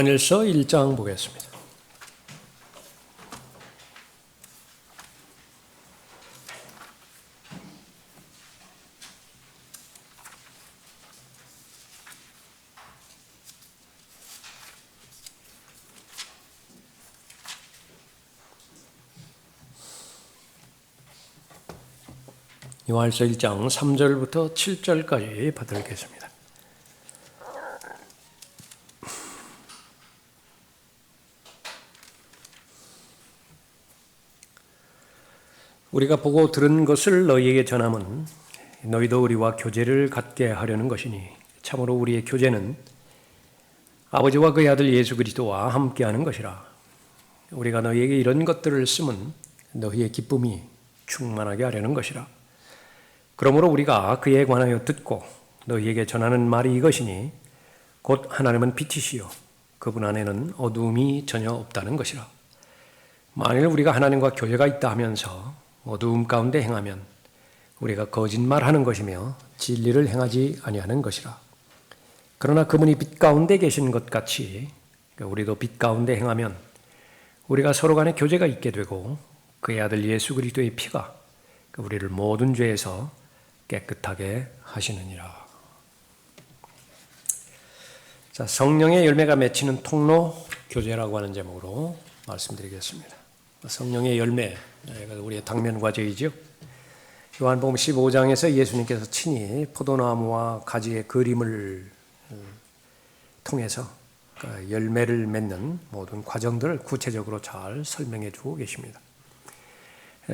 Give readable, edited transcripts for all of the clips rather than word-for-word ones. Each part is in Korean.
요한일서 1장 보겠습니다. 요한일서 1장 3절부터 7절까지 받들겠습니다. 우리가 보고 들은 것을 너희에게 전함은 너희도 우리와 교제를 갖게 하려는 것이니 참으로 우리의 교제는 아버지와 그의 아들 예수 그리스도와 함께하는 것이라. 우리가 너희에게 이런 것들을 쓰면 너희의 기쁨이 충만하게 하려는 것이라. 그러므로 우리가 그에 관하여 듣고 너희에게 전하는 말이 이것이니 곧 하나님은 빛이시요 그분 안에는 어두움이 전혀 없다는 것이라. 만일 우리가 하나님과 교제가 있다 하면서 어두움 가운데 행하면 우리가 거짓말하는 것이며 진리를 행하지 아니하는 것이라. 그러나 그분이 빛 가운데 계신 것 같이 우리도 빛 가운데 행하면 우리가 서로 간에 교제가 있게 되고 그의 아들 예수 그리스도의 피가 우리를 모든 죄에서 깨끗하게 하시느니라. 자, 성령의 열매가 맺히는 통로 교제라고 하는 제목으로 말씀드리겠습니다. 성령의 열매, 우리의 당면 과제이죠. 요한복음 15장에서 예수님께서 친히 포도나무와 가지의 그림을 통해서 열매를 맺는 모든 과정들을 구체적으로 잘 설명해 주고 계십니다.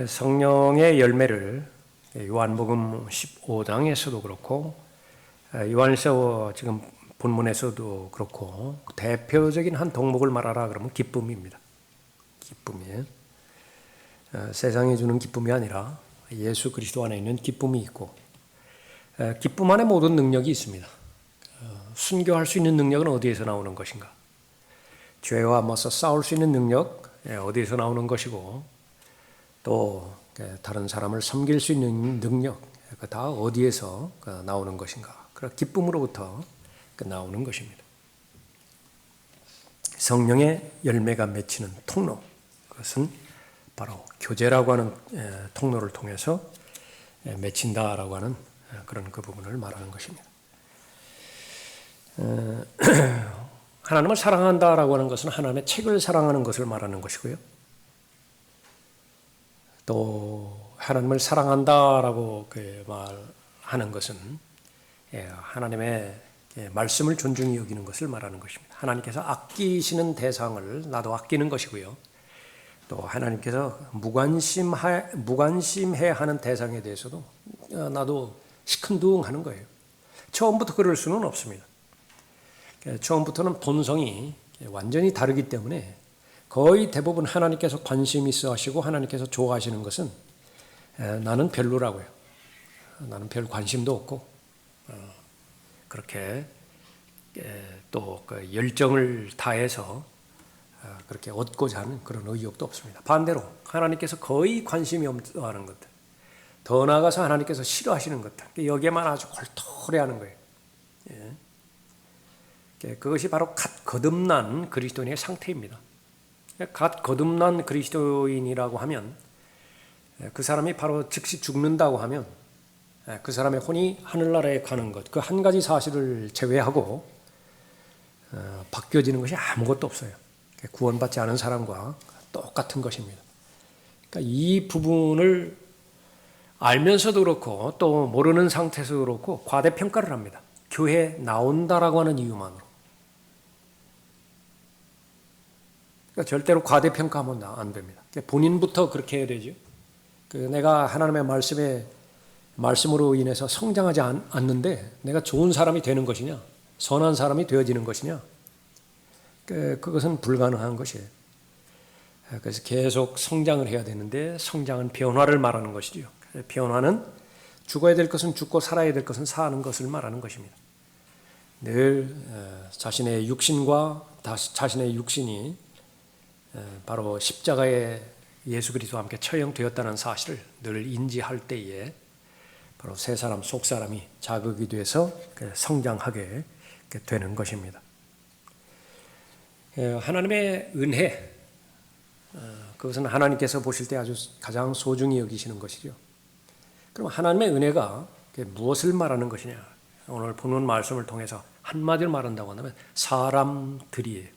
성령의 열매를 요한복음 15장에서도 그렇고 요한일서 지금 본문에서도 그렇고 대표적인 한 덕목을 말하라 그러면 기쁨입니다. 기쁨이에요. 세상이 주는 기쁨이 아니라 예수 그리스도 안에 있는 기쁨이 있고 기쁨 안에 모든 능력이 있습니다. 순교할 수 있는 능력은 어디에서 나오는 것인가? 죄와 맞서 싸울 수 있는 능력 어디에서 나오는 것이고 또 다른 사람을 섬길 수 있는 능력 다 어디에서 나오는 것인가? 그런 기쁨으로부터 나오는 것입니다. 성령의 열매가 맺히는 통로, 그것은 바로 교제라고 하는 통로를 통해서 맺힌다라고 하는 그런 그 부분을 말하는 것입니다. 하나님을 사랑한다라고 하는 것은 하나님의 책을 사랑하는 것을 말하는 것이고요. 또 하나님을 사랑한다라고 말하는 것은 하나님의 말씀을 존중히 여기는 것을 말하는 것입니다. 하나님께서 아끼시는 대상을 나도 아끼는 것이고요. 또 하나님께서 무관심해 하는 대상에 대해서도 나도 시큰둥하는 거예요. 처음부터 그럴 수는 없습니다. 처음부터는 본성이 완전히 다르기 때문에 거의 대부분 하나님께서 관심 있어 하시고 하나님께서 좋아하시는 것은 나는 별로라고요. 나는 별 관심도 없고 그렇게 또 열정을 다해서 그렇게 얻고자 하는 그런 의욕도 없습니다. 반대로 하나님께서 거의 관심이 없어하는 것들, 더 나아가서 하나님께서 싫어하시는 것들, 여기에만 아주 골똘해하는 거예요. 그것이 바로 갓 거듭난 그리스도인의 상태입니다. 갓 거듭난 그리스도인이라고 하면 그 사람이 바로 즉시 죽는다고 하면 그 사람의 혼이 하늘나라에 가는 것, 그 한 가지 사실을 제외하고 바뀌어지는 것이 아무것도 없어요. 구원받지 않은 사람과 똑같은 것입니다. 그러니까 이 부분을 알면서도 그렇고 또 모르는 상태에서 그렇고 과대평가를 합니다. 교회 나온다라고 하는 이유만으로. 그러니까 절대로 과대평가하면 안 됩니다. 본인부터 그렇게 해야 되죠. 내가 하나님의 말씀으로 인해서 성장하지 않는데 내가 좋은 사람이 되는 것이냐, 선한 사람이 되어지는 것이냐, 그것은 불가능한 것이에요. 그래서 계속 성장을 해야 되는데 성장은 변화를 말하는 것이죠. 변화는 죽어야 될 것은 죽고 살아야 될 것은 사는 것을 말하는 것입니다. 늘 자신의 육신과 자신의 육신이 바로 십자가에 예수 그리스도와 함께 처형되었다는 사실을 늘 인지할 때에 바로 새 사람, 속 사람이 자극이 돼서 성장하게 되는 것입니다. 하나님의 은혜, 그것은 하나님께서 보실 때 아주 가장 소중히 여기시는 것이죠. 그럼 하나님의 은혜가 무엇을 말하는 것이냐? 오늘 보는 말씀을 통해서 한마디로 말한다고 한다면 사람들이에요.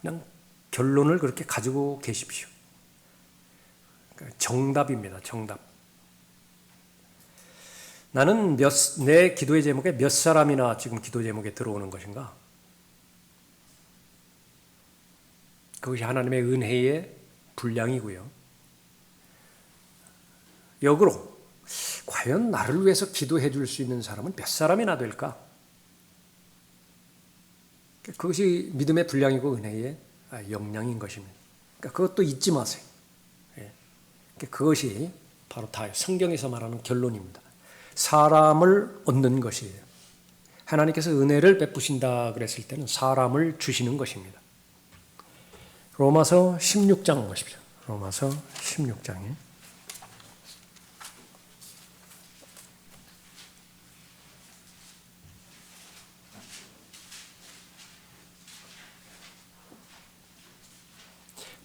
그냥 결론을 그렇게 가지고 계십시오. 정답입니다. 정답. 나는 내 기도의 제목에 몇 사람이나 지금 기도 제목에 들어오는 것인가? 그것이 하나님의 은혜의 분량이고요. 역으로 과연 나를 위해서 기도해 줄 수 있는 사람은 몇 사람이나 될까? 그것이 믿음의 분량이고 은혜의 역량인 것입니다. 그러니까 그것도 잊지 마세요. 그것이 바로 다 성경에서 말하는 결론입니다. 사람을 얻는 것이에요. 하나님께서 은혜를 베푸신다 그랬을 때는 사람을 주시는 것입니다. 로마서 16장 보십시오. 로마서 16장에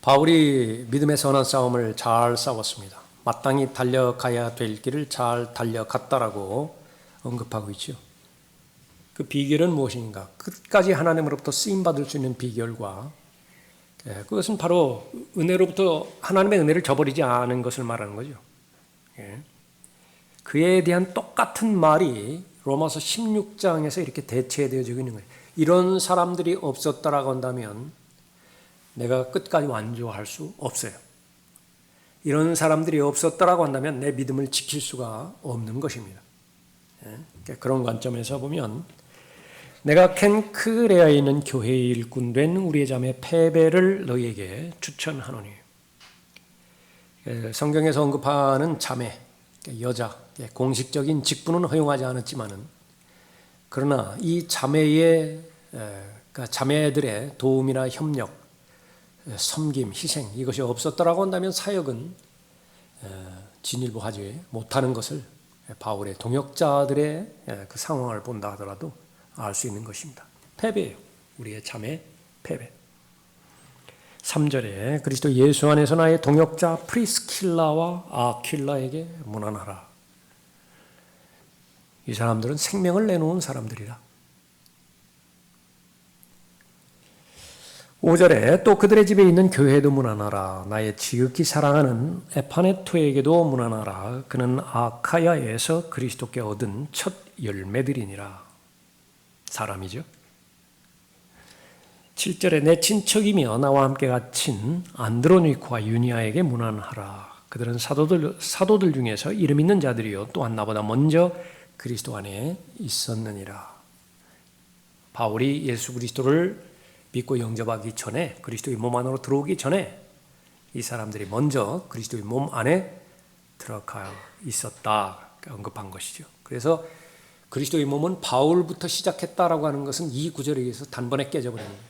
바울이 믿음의 선한 싸움을 잘 싸웠습니다. 마땅히 달려가야 될 길을 잘 달려갔다라고 언급하고 있죠. 그 비결은 무엇인가? 끝까지 하나님으로부터 쓰임받을 수 있는 비결과 그것은 바로 은혜로부터 하나님의 은혜를 저버리지 않은 것을 말하는 거죠. 그에 대한 똑같은 말이 로마서 16장에서 이렇게 대체되어지고 있는 거예요. 이런 사람들이 없었다라고 한다면 내가 끝까지 완주할 수 없어요. 이런 사람들이 없었다라고 한다면 내 믿음을 지킬 수가 없는 것입니다. 그런 관점에서 보면 내가 켄크레아에 있는 교회의 일꾼된 우리의 자매 페베를 너희에게 추천하노니. 성경에서 언급하는 자매, 여자, 공식적인 직분은 허용하지 않았지만은 그러나 이 자매들의 도움이나 협력, 섬김, 희생 이것이 없었다라고 한다면 사역은 진일보하지 못하는 것을 바울의 동역자들의 그 상황을 본다 하더라도 알 수 있는 것입니다. 패배예요. 우리의 자매 패배. 3절에 그리스도 예수 안에서 나의 동역자 프리스킬라와 아킬라에게 문안하라. 이 사람들은 생명을 내놓은 사람들이라. 5절에 또 그들의 집에 있는 교회도 문안하라. 나의 지극히 사랑하는 에파네토에게도 문안하라. 그는 아카야에서 그리스도께 얻은 첫 열매들이니라. 사람이죠. 7절에 내 친척이며 나와 함께 갇힌 안드로니코와 유니아에게 문안하라. 그들은 사도들 중에서 이름 있는 자들이요 또한 나보다 먼저 그리스도 안에 있었느니라. 바울이 예수 그리스도를 믿고 영접하기 전에, 그리스도의 몸 안으로 들어오기 전에 이 사람들이 먼저 그리스도의 몸 안에 들어가 있었다 언급한 것이죠. 그래서 그리스도의 몸은 바울부터 시작했다라고 하는 것은 이 구절에 의해서 단번에 깨져버리는 거예요.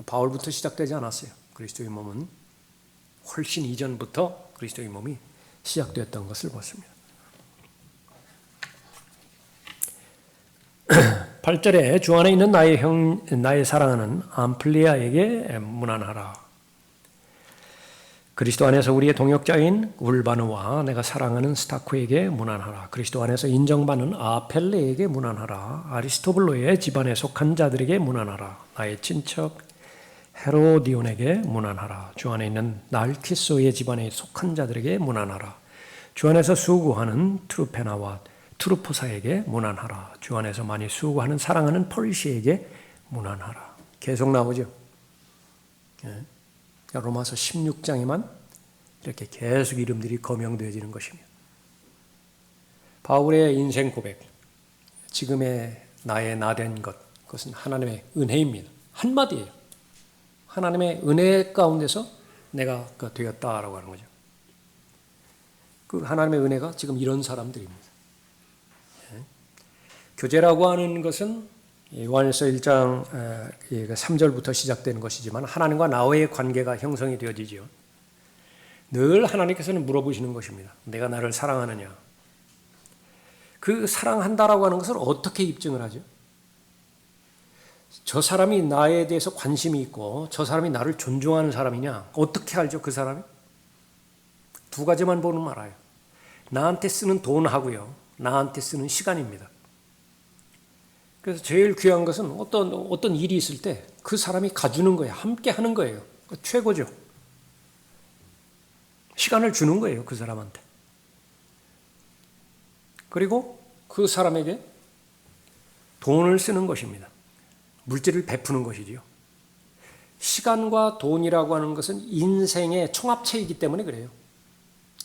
바울부터 시작되지 않았어요. 그리스도의 몸은 훨씬 이전부터 그리스도의 몸이 시작되었던 것을 봤습니다. 8절에 주 안에 있는 나의 사랑하는 암플리아에게 문안하라. 그리스도 안에서 우리의 동역자인 울바누와 내가 사랑하는 스타쿠에게 문안하라. 그리스도 안에서 인정받는 아펠레에게 문안하라. 아리스토블로의 집안에 속한 자들에게 문안하라. 나의 친척 헤로디온에게 문안하라. 주 안에 있는 날키소의 집안에 속한 자들에게 문안하라. 주 안에서 수고하는 트루페나와 트루포사에게 문안하라. 주 안에서 많이 수고하는 사랑하는 펄시에게 문안하라. 계속 나오죠. 로마서 16장에만 이렇게 계속 이름들이 거명되어지는 것입니다. 바울의 인생 고백, 지금의 나의 나된 것, 그것은 하나님의 은혜입니다. 한마디예요. 하나님의 은혜 가운데서 내가 되었다라고 하는 거죠. 그 하나님의 은혜가 지금 이런 사람들입니다. 교제라고 하는 것은 요한일서 1장 3절부터 시작되는 것이지만 하나님과 나와의 관계가 형성이 되어지죠. 늘 하나님께서는 물어보시는 것입니다. 내가 나를 사랑하느냐? 그 사랑한다라고 하는 것을 어떻게 입증을 하죠? 저 사람이 나에 대해서 관심이 있고 저 사람이 나를 존중하는 사람이냐? 어떻게 알죠, 그 사람이? 두 가지만 보면 알아요. 나한테 쓰는 돈하고요, 나한테 쓰는 시간입니다. 그래서 제일 귀한 것은 어떤 일이 있을 때 그 사람이 가주는 거예요. 함께 하는 거예요. 최고죠. 시간을 주는 거예요, 그 사람한테. 그리고 그 사람에게 돈을 쓰는 것입니다. 물질을 베푸는 것이지요. 시간과 돈이라고 하는 것은 인생의 총합체이기 때문에 그래요.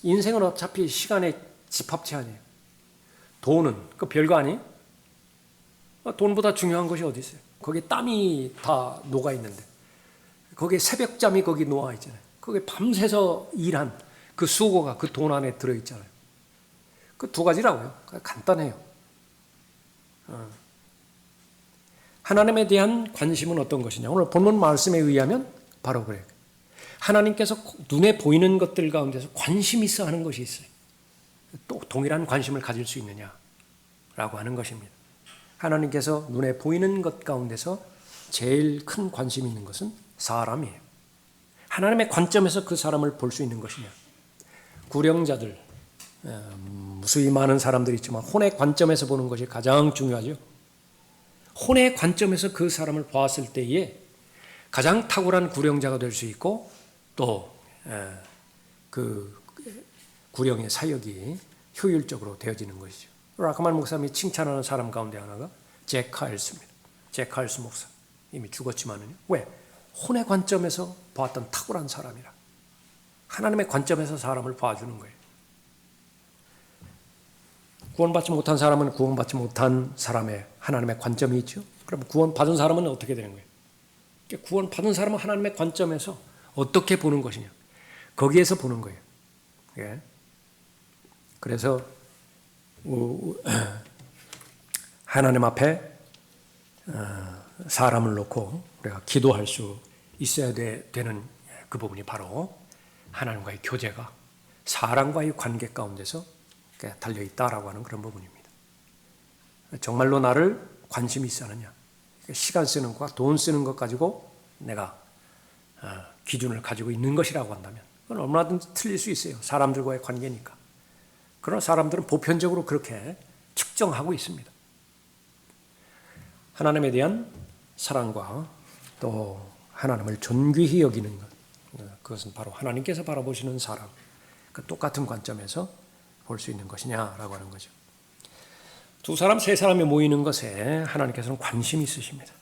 인생은 어차피 시간의 집합체 아니에요. 돈은 그 별거 아니에요. 돈보다 중요한 것이 어디 있어요? 거기에 땀이 다 녹아 있는데, 거기에 새벽잠이 거기 놓아 있잖아요. 거기에 밤새서 일한 그 수고가 그 돈 안에 들어 있잖아요. 그 두 가지라고요. 간단해요. 하나님에 대한 관심은 어떤 것이냐? 오늘 본문 말씀에 의하면 바로 그래요. 하나님께서 눈에 보이는 것들 가운데서 관심 있어 하는 것이 있어요. 또 동일한 관심을 가질 수 있느냐라고 하는 것입니다. 하나님께서 눈에 보이는 것 가운데서 제일 큰 관심이 있는 것은 사람이에요. 하나님의 관점에서 그 사람을 볼 수 있는 것이냐. 구령자들, 무수히 많은 사람들이 있지만 혼의 관점에서 보는 것이 가장 중요하죠. 혼의 관점에서 그 사람을 보았을 때에 가장 탁월한 구령자가 될 수 있고, 또 그 구령의 사역이 효율적으로 되어지는 것이죠. 라크만 목사님이 칭찬하는 사람 가운데 하나가 잭 카일스입니다. 잭 카일스 목사. 이미 죽었지만은요. 왜? 혼의 관점에서 보았던 탁월한 사람이라. 하나님의 관점에서 사람을 봐주는 거예요. 구원받지 못한 사람은 구원받지 못한 사람의 하나님의 관점이 있죠. 그럼 구원받은 사람은 어떻게 되는 거예요? 구원받은 사람은 하나님의 관점에서 어떻게 보는 것이냐. 거기에서 보는 거예요. 예. 그래서 하나님 앞에 사람을 놓고 우리가 기도할 수 있어야 되는 그 부분이 바로 하나님과의 교제가 사람과의 관계 가운데서 달려있다라고 하는 그런 부분입니다. 정말로 나를 관심이 있어 하느냐. 시간 쓰는 것과 돈 쓰는 것 가지고 내가 기준을 가지고 있는 것이라고 한다면 그건 얼마든지 틀릴 수 있어요. 사람들과의 관계니까. 그러나 사람들은 보편적으로 그렇게 측정하고 있습니다. 하나님에 대한 사랑과 또 하나님을 존귀히 여기는 것, 그것은 바로 하나님께서 바라보시는 사랑, 그 똑같은 관점에서 볼 수 있는 것이냐라고 하는 거죠. 두 사람, 세 사람이 모이는 것에 하나님께서는 관심이 있으십니다.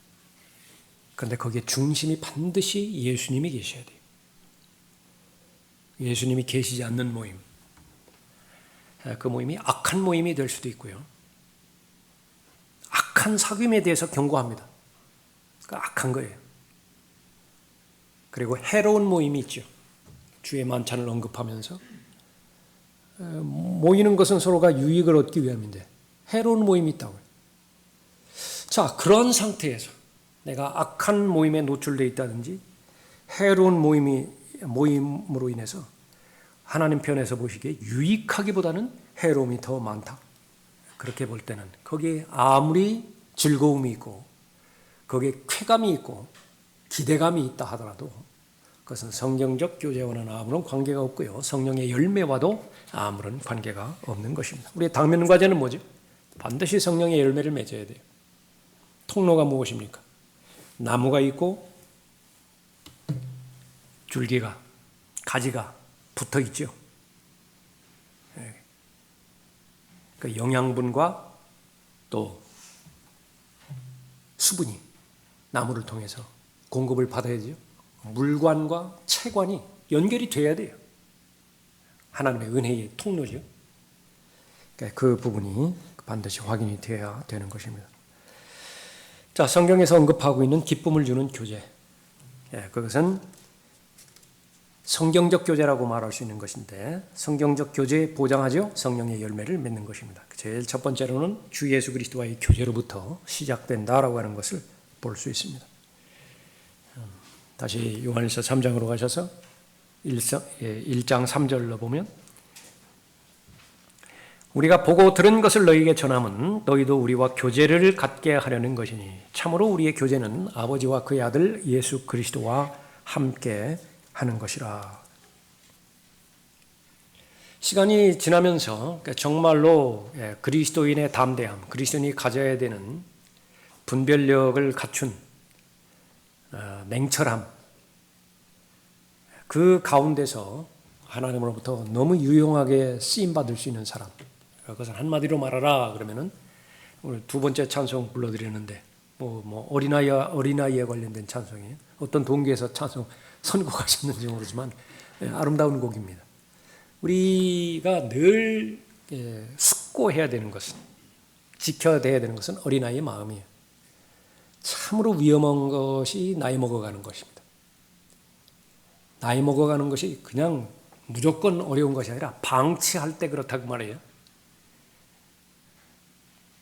그런데 거기에 중심이 반드시 예수님이 계셔야 돼요. 예수님이 계시지 않는 모임, 그 모임이 악한 모임이 될 수도 있고요. 악한 사귐에 대해서 경고합니다. 그 악한 거예요. 그리고 해로운 모임이 있죠. 주의 만찬을 언급하면서 모이는 것은 서로가 유익을 얻기 위함인데 해로운 모임이 있다고요. 자, 그런 상태에서 내가 악한 모임에 노출되어 있다든지 해로운 모임으로 인해서 하나님 편에서 보시기에 유익하기보다는 해로움이 더 많다. 그렇게 볼 때는 거기에 아무리 즐거움이 있고 거기에 쾌감이 있고 기대감이 있다 하더라도 그것은 성경적 교제와는 아무런 관계가 없고요. 성령의 열매와도 아무런 관계가 없는 것입니다. 우리의 당면 과제는 뭐죠? 반드시 성령의 열매를 맺어야 돼요. 통로가 무엇입니까? 나무가 있고 줄기가, 가지가 붙어 있죠. 그 영양분과 또 수분이 나무를 통해서 공급을 받아야죠. 물관과 채관이 연결이 돼야 돼요. 하나님의 은혜의 통로죠. 그 부분이 반드시 확인이 되어야 되는 것입니다. 자, 성경에서 언급하고 있는 기쁨을 주는 교제. 그것은 성경적 교제라고 말할 수 있는 것인데 성경적 교제에 보장하죠. 성령의 열매를 맺는 것입니다. 제일 첫 번째로는 주 예수 그리스도와의 교제로부터 시작된다라고 하는 것을 볼 수 있습니다. 다시 요한일서 3장으로 가셔서 1장 3절로 보면 우리가 보고 들은 것을 너희에게 전함은 너희도 우리와 교제를 갖게 하려는 것이니 참으로 우리의 교제는 아버지와 그의 아들 예수 그리스도와 함께 하는 것이라. 시간이 지나면서 정말로 그리스도인의 담대함, 그리스도인이 가져야 되는 분별력을 갖춘 냉철함, 그 가운데서 하나님으로부터 너무 유용하게 쓰임받을 수 있는 사람, 그것을 한마디로 말하라 그러면은 오늘 두 번째 찬송 불러드리는데 어린아이에 관련된 찬송이에요. 어떤 동기에서 찬송 선곡하셨는지 모르지만 아름다운 곡입니다. 우리가 늘 숙고해야 되는 것은, 지켜야 되는 것은 어린아이의 마음이에요. 참으로 위험한 것이 나이 먹어가는 것입니다. 나이 먹어가는 것이 그냥 무조건 어려운 것이 아니라 방치할 때 그렇다고 말해요.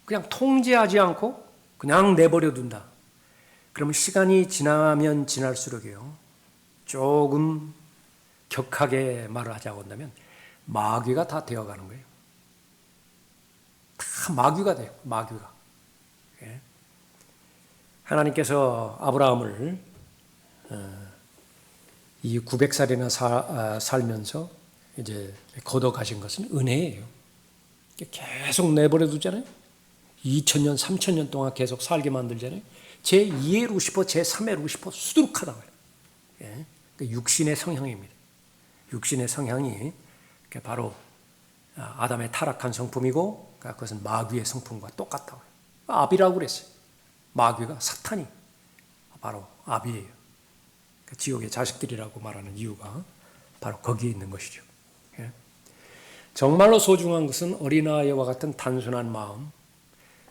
그냥 통제하지 않고 그냥 내버려 둔다. 그러면 시간이 지나면 지날수록요, 조금 격하게 말을 하자고 한다면 마귀가 다 되어가는 거예요. 다 마귀가 돼요. 마귀가. 하나님께서 아브라함을 이 900살이나 살면서 이제 거둬 가신 것은 은혜예요. 계속 내버려 두잖아요. 2000년, 3000년 동안 계속 살게 만들잖아요. 제2의 루시퍼, 제3의 루시퍼 수두룩하다고요. 육신의 성향입니다. 육신의 성향이 바로 아담의 타락한 성품이고 그것은 마귀의 성품과 똑같다고요. 아비라고 그랬어요. 마귀가 사탄이 바로 아비예요. 지옥의 자식들이라고 말하는 이유가 바로 거기에 있는 것이죠. 정말로 소중한 것은 어린아이와 같은 단순한 마음,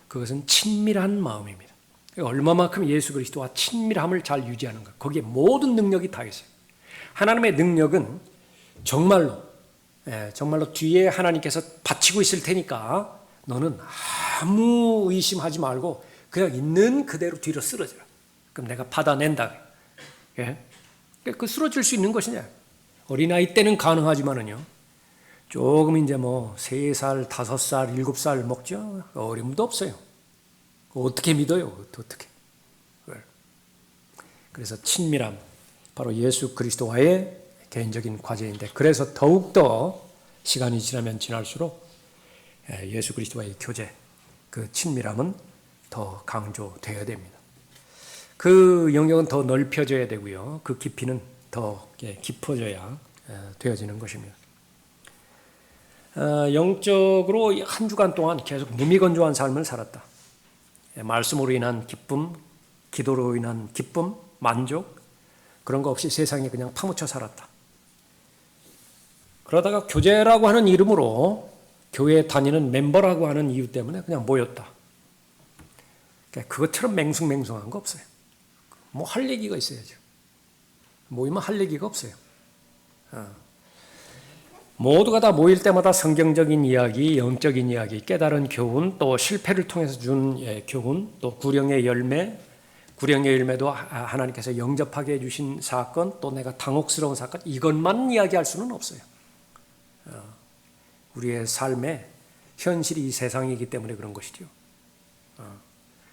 그것은 친밀한 마음입니다. 얼마만큼 예수 그리스도와 친밀함을 잘 유지하는가, 거기에 모든 능력이 다 있어요. 하나님의 능력은 정말로 뒤에 하나님께서 바치고 있을 테니까 너는 아무 의심하지 말고 그냥 있는 그대로 뒤로 쓰러져라. 그럼 내가 받아낸다. 그 쓰러질 수 있는 것이냐? 어린아이 때는 가능하지만은요, 조금 이제 3살, 5살, 7살 먹죠? 어림도 없어요. 어떻게 믿어요? 어떻게? 그래서 친밀함, 바로 예수 그리스도와의 개인적인 과제인데, 그래서 더욱더 시간이 지나면 지날수록 예수 그리스도와의 교제, 그 친밀함은 더 강조되어야 됩니다. 그 영역은 더 넓혀져야 되고요. 그 깊이는 더 깊어져야 되어지는 것입니다. 영적으로 한 주간 동안 계속 무미건조한 삶을 살았다. 말씀으로 인한 기쁨, 기도로 인한 기쁨, 만족, 그런 거 없이 세상에 그냥 파묻혀 살았다. 그러다가 교제라고 하는 이름으로 교회 다니는 멤버라고 하는 이유 때문에 그냥 모였다. 그것처럼 맹숭맹숭한 거 없어요. 할 얘기가 있어야죠. 모이면 할 얘기가 없어요. 모두가 다 모일 때마다 성경적인 이야기, 영적인 이야기, 깨달은 교훈, 또 실패를 통해서 준 교훈, 또 구령의 열매도 하나님께서 영접하게 해주신 사건, 또 내가 당혹스러운 사건, 이것만 이야기할 수는 없어요. 우리의 삶의 현실이 이 세상이기 때문에 그런 것이죠.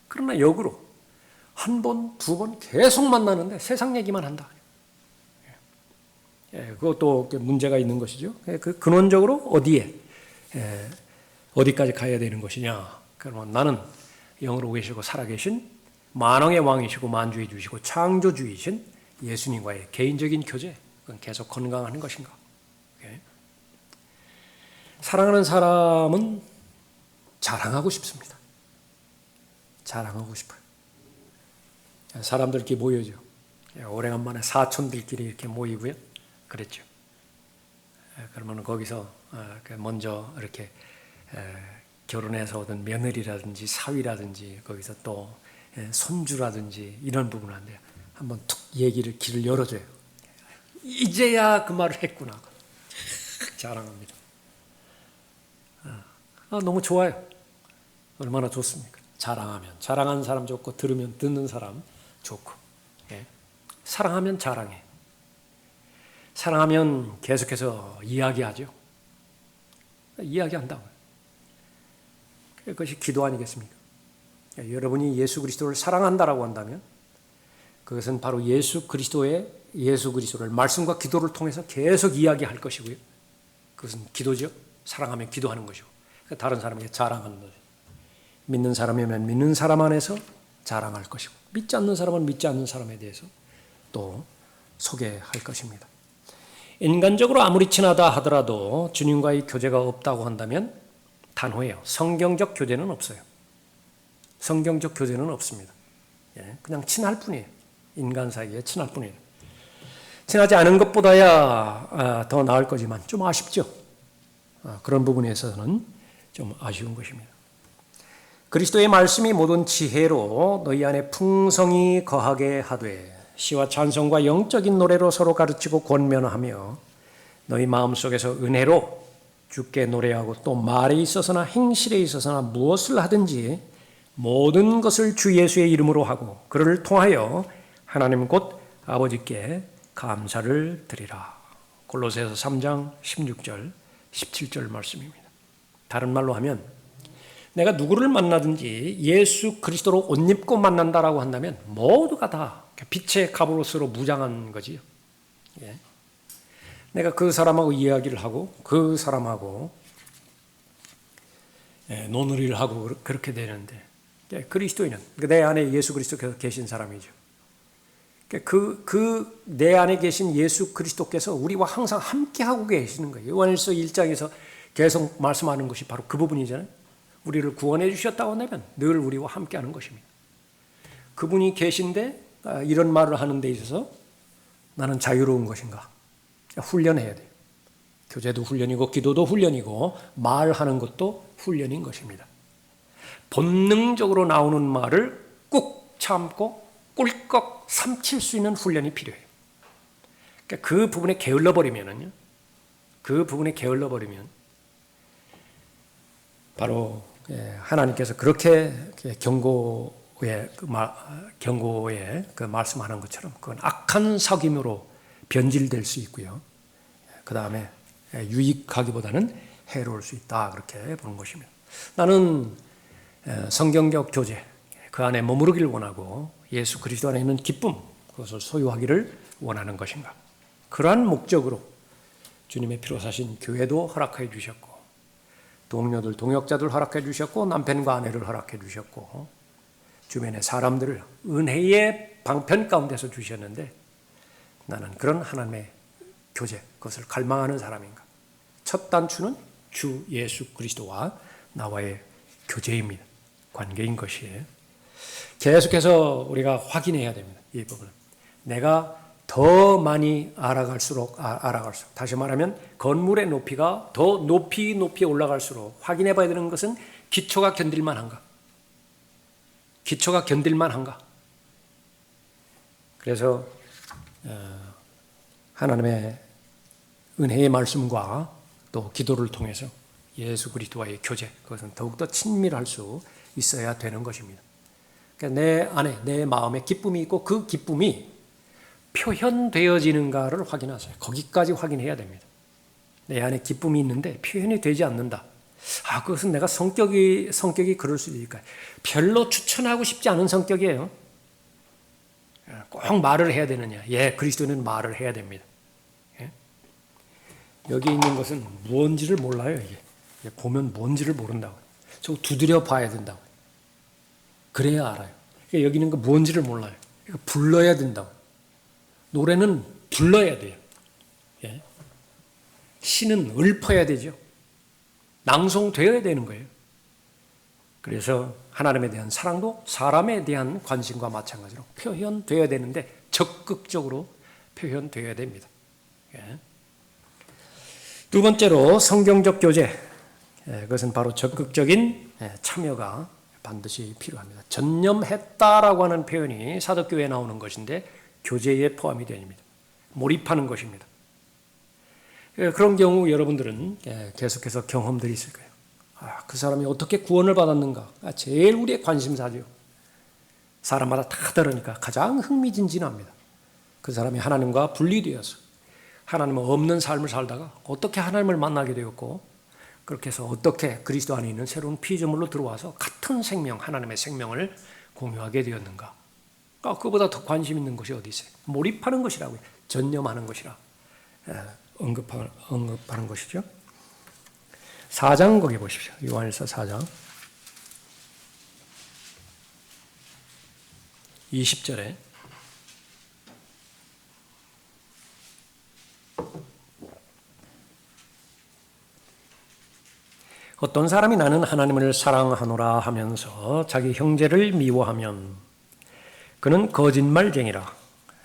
그러나 역으로 한 번, 두 번 계속 만나는데 세상 얘기만 한다. 그것도 문제가 있는 것이죠. 그 근원적으로 어디까지 가야 되는 것이냐. 그러면 나는 영으로 계시고 살아계신 만왕의 왕이시고 만주해 주시고 창조주이신 예수님과의 개인적인 교제, 그건 계속 건강하는 것인가. 사랑하는 사람은 자랑하고 싶습니다. 자랑하고 싶어요. 사람들끼리 모여죠. 오래간만에 사촌들끼리 이렇게 모이고요. 그랬죠. 그러면 거기서 먼저 이렇게 결혼해서 얻은 며느리라든지 사위라든지 거기서 또 손주라든지 이런 부분을 한데 한번 툭 길을 열어줘요. 이제야 그 말을 했구나. 자랑합니다. 너무 좋아요. 얼마나 좋습니까? 자랑하는 사람 좋고 듣는 사람 좋고. 사랑하면 자랑해. 사랑하면 계속해서 이야기하죠. 이야기한다고요. 그것이 기도 아니겠습니까? 여러분이 예수 그리스도를 사랑한다라고 한다면 그것은 바로 예수 그리스도를 말씀과 기도를 통해서 계속 이야기할 것이고요. 그것은 기도죠. 사랑하면 기도하는 것이고 다른 사람에게 자랑하는 거죠. 믿는 사람이면 믿는 사람 안에서 자랑할 것이고 믿지 않는 사람은 믿지 않는 사람에 대해서 또 소개할 것입니다. 인간적으로 아무리 친하다 하더라도 주님과의 교제가 없다고 한다면 단호해요. 성경적 교제는 없어요. 성경적 교제는 없습니다. 그냥 친할 뿐이에요. 인간 사이에 친할 뿐이에요. 친하지 않은 것보다야 더 나을 거지만 좀 아쉽죠. 그런 부분에서는 좀 아쉬운 것입니다. 그리스도의 말씀이 모든 지혜로 너희 안에 풍성히 거하게 하되 시와 찬송과 영적인 노래로 서로 가르치고 권면하며 너희 마음속에서 은혜로 주께 노래하고 또 말에 있어서나 행실에 있어서나 무엇을 하든지 모든 것을 주 예수의 이름으로 하고 그를 통하여 하나님 곧 아버지께 감사를 드리라. 골로새서 3장 16절 17절 말씀입니다. 다른 말로 하면 내가 누구를 만나든지 예수 그리스도로 옷 입고 만난다라고 한다면 모두가 다 빛의 갑옷으로 무장한 거지요. 내가 그 사람하고 이야기를 하고 그 사람하고 논의를 하고 그렇게 되는데 그리스도인은 내 안에 예수 그리스도께서 계신 사람이죠. 내 안에 계신 예수 그리스도께서 우리와 항상 함께하고 계시는 거예요. 요한일서 1장에서 계속 말씀하는 것이 바로 그 부분이잖아요. 우리를 구원해 주셨다고 한다면 늘 우리와 함께하는 것입니다. 그분이 계신데 이런 말을 하는 데 있어서 나는 자유로운 것인가? 훈련해야 돼요. 교제도 훈련이고 기도도 훈련이고 말하는 것도 훈련인 것입니다. 본능적으로 나오는 말을 꾹 참고 꿀꺽 삼킬 수 있는 훈련이 필요해요. 그러니까 그 부분에 게을러 버리면 바로 하나님께서 그렇게 경고에 그 말씀하는 것처럼 그건 악한 사귐으로 변질될 수 있고요. 그 다음에 유익하기보다는 해로울 수 있다 그렇게 보는 것입니다. 나는 성경적 교제 그 안에 머무르기를 원하고 예수 그리스도 안에 있는 기쁨 그것을 소유하기를 원하는 것인가. 그러한 목적으로 주님의 피로 사신 교회도 허락해 주셨고 동료들, 동역자들 허락해 주셨고 남편과 아내를 허락해 주셨고 주변의 사람들을 은혜의 방편 가운데서 주셨는데 나는 그런 하나님의 교제, 그것을 갈망하는 사람인가. 첫 단추는 주 예수 그리스도와 나와의 교제입니다. 관계인 것이에요. 계속해서 우리가 확인해야 됩니다. 이 부분은. 내가 더 많이 알아갈수록 다시 말하면 건물의 높이가 더 높이 올라갈수록 확인해 봐야 되는 것은 기초가 견딜만한가. 기초가 견딜만한가. 그래서 하나님의 은혜의 말씀과 또 기도를 통해서 예수 그리스도와의 교제 그것은 더욱더 친밀할 수 있어야 되는 것입니다. 그러니까 내 안에 내 마음에 기쁨이 있고 그 기쁨이 표현되어지는가를 확인하세요. 거기까지 확인해야 됩니다. 내 안에 기쁨이 있는데 표현이 되지 않는다. 그것은 내가 성격이 그럴 수도 있을까요? 별로 추천하고 싶지 않은 성격이에요. 꼭 말을 해야 되느냐? 그리스도는 말을 해야 됩니다. 여기 있는 것은 뭔지를 몰라요. 이게 보면 뭔지를 모른다고. 저 두드려 봐야 된다고. 그래야 알아요. 그러니까 여기 있는 거 뭔지를 몰라요. 그러니까 불러야 된다고. 노래는 불러야 돼요. 시는 읊어야 되죠. 낭송되어야 되는 거예요. 그래서 하나님에 대한 사랑도 사람에 대한 관심과 마찬가지로 표현되어야 되는데 적극적으로 표현되어야 됩니다. 두 번째로 성경적 교제. 그것은 바로 적극적인 참여가 반드시 필요합니다. 전념했다라고 하는 표현이 사도교회에 나오는 것인데 교제에 포함이 됩니다. 몰입하는 것입니다. 그런 경우 여러분들은 계속해서 경험들이 있을 거예요. 그 사람이 어떻게 구원을 받았는가? 제일 우리의 관심사죠. 사람마다 다 다르니까 가장 흥미진진합니다. 그 사람이 하나님과 분리되어서 하나님 없는 삶을 살다가 어떻게 하나님을 만나게 되었고 그렇게 해서 어떻게 그리스도 안에 있는 새로운 피조물로 들어와서 같은 생명, 하나님의 생명을 공유하게 되었는가? 그보다 더 관심 있는 것이 어디 있어요? 몰입하는 것이라고요. 전념하는 것이라 언급하는 것이죠. 4장 거기 보십시오. 요한일서 4장 20절에 어떤 사람이 나는 하나님을 사랑하노라 하면서 자기 형제를 미워하면 그는 거짓말쟁이라.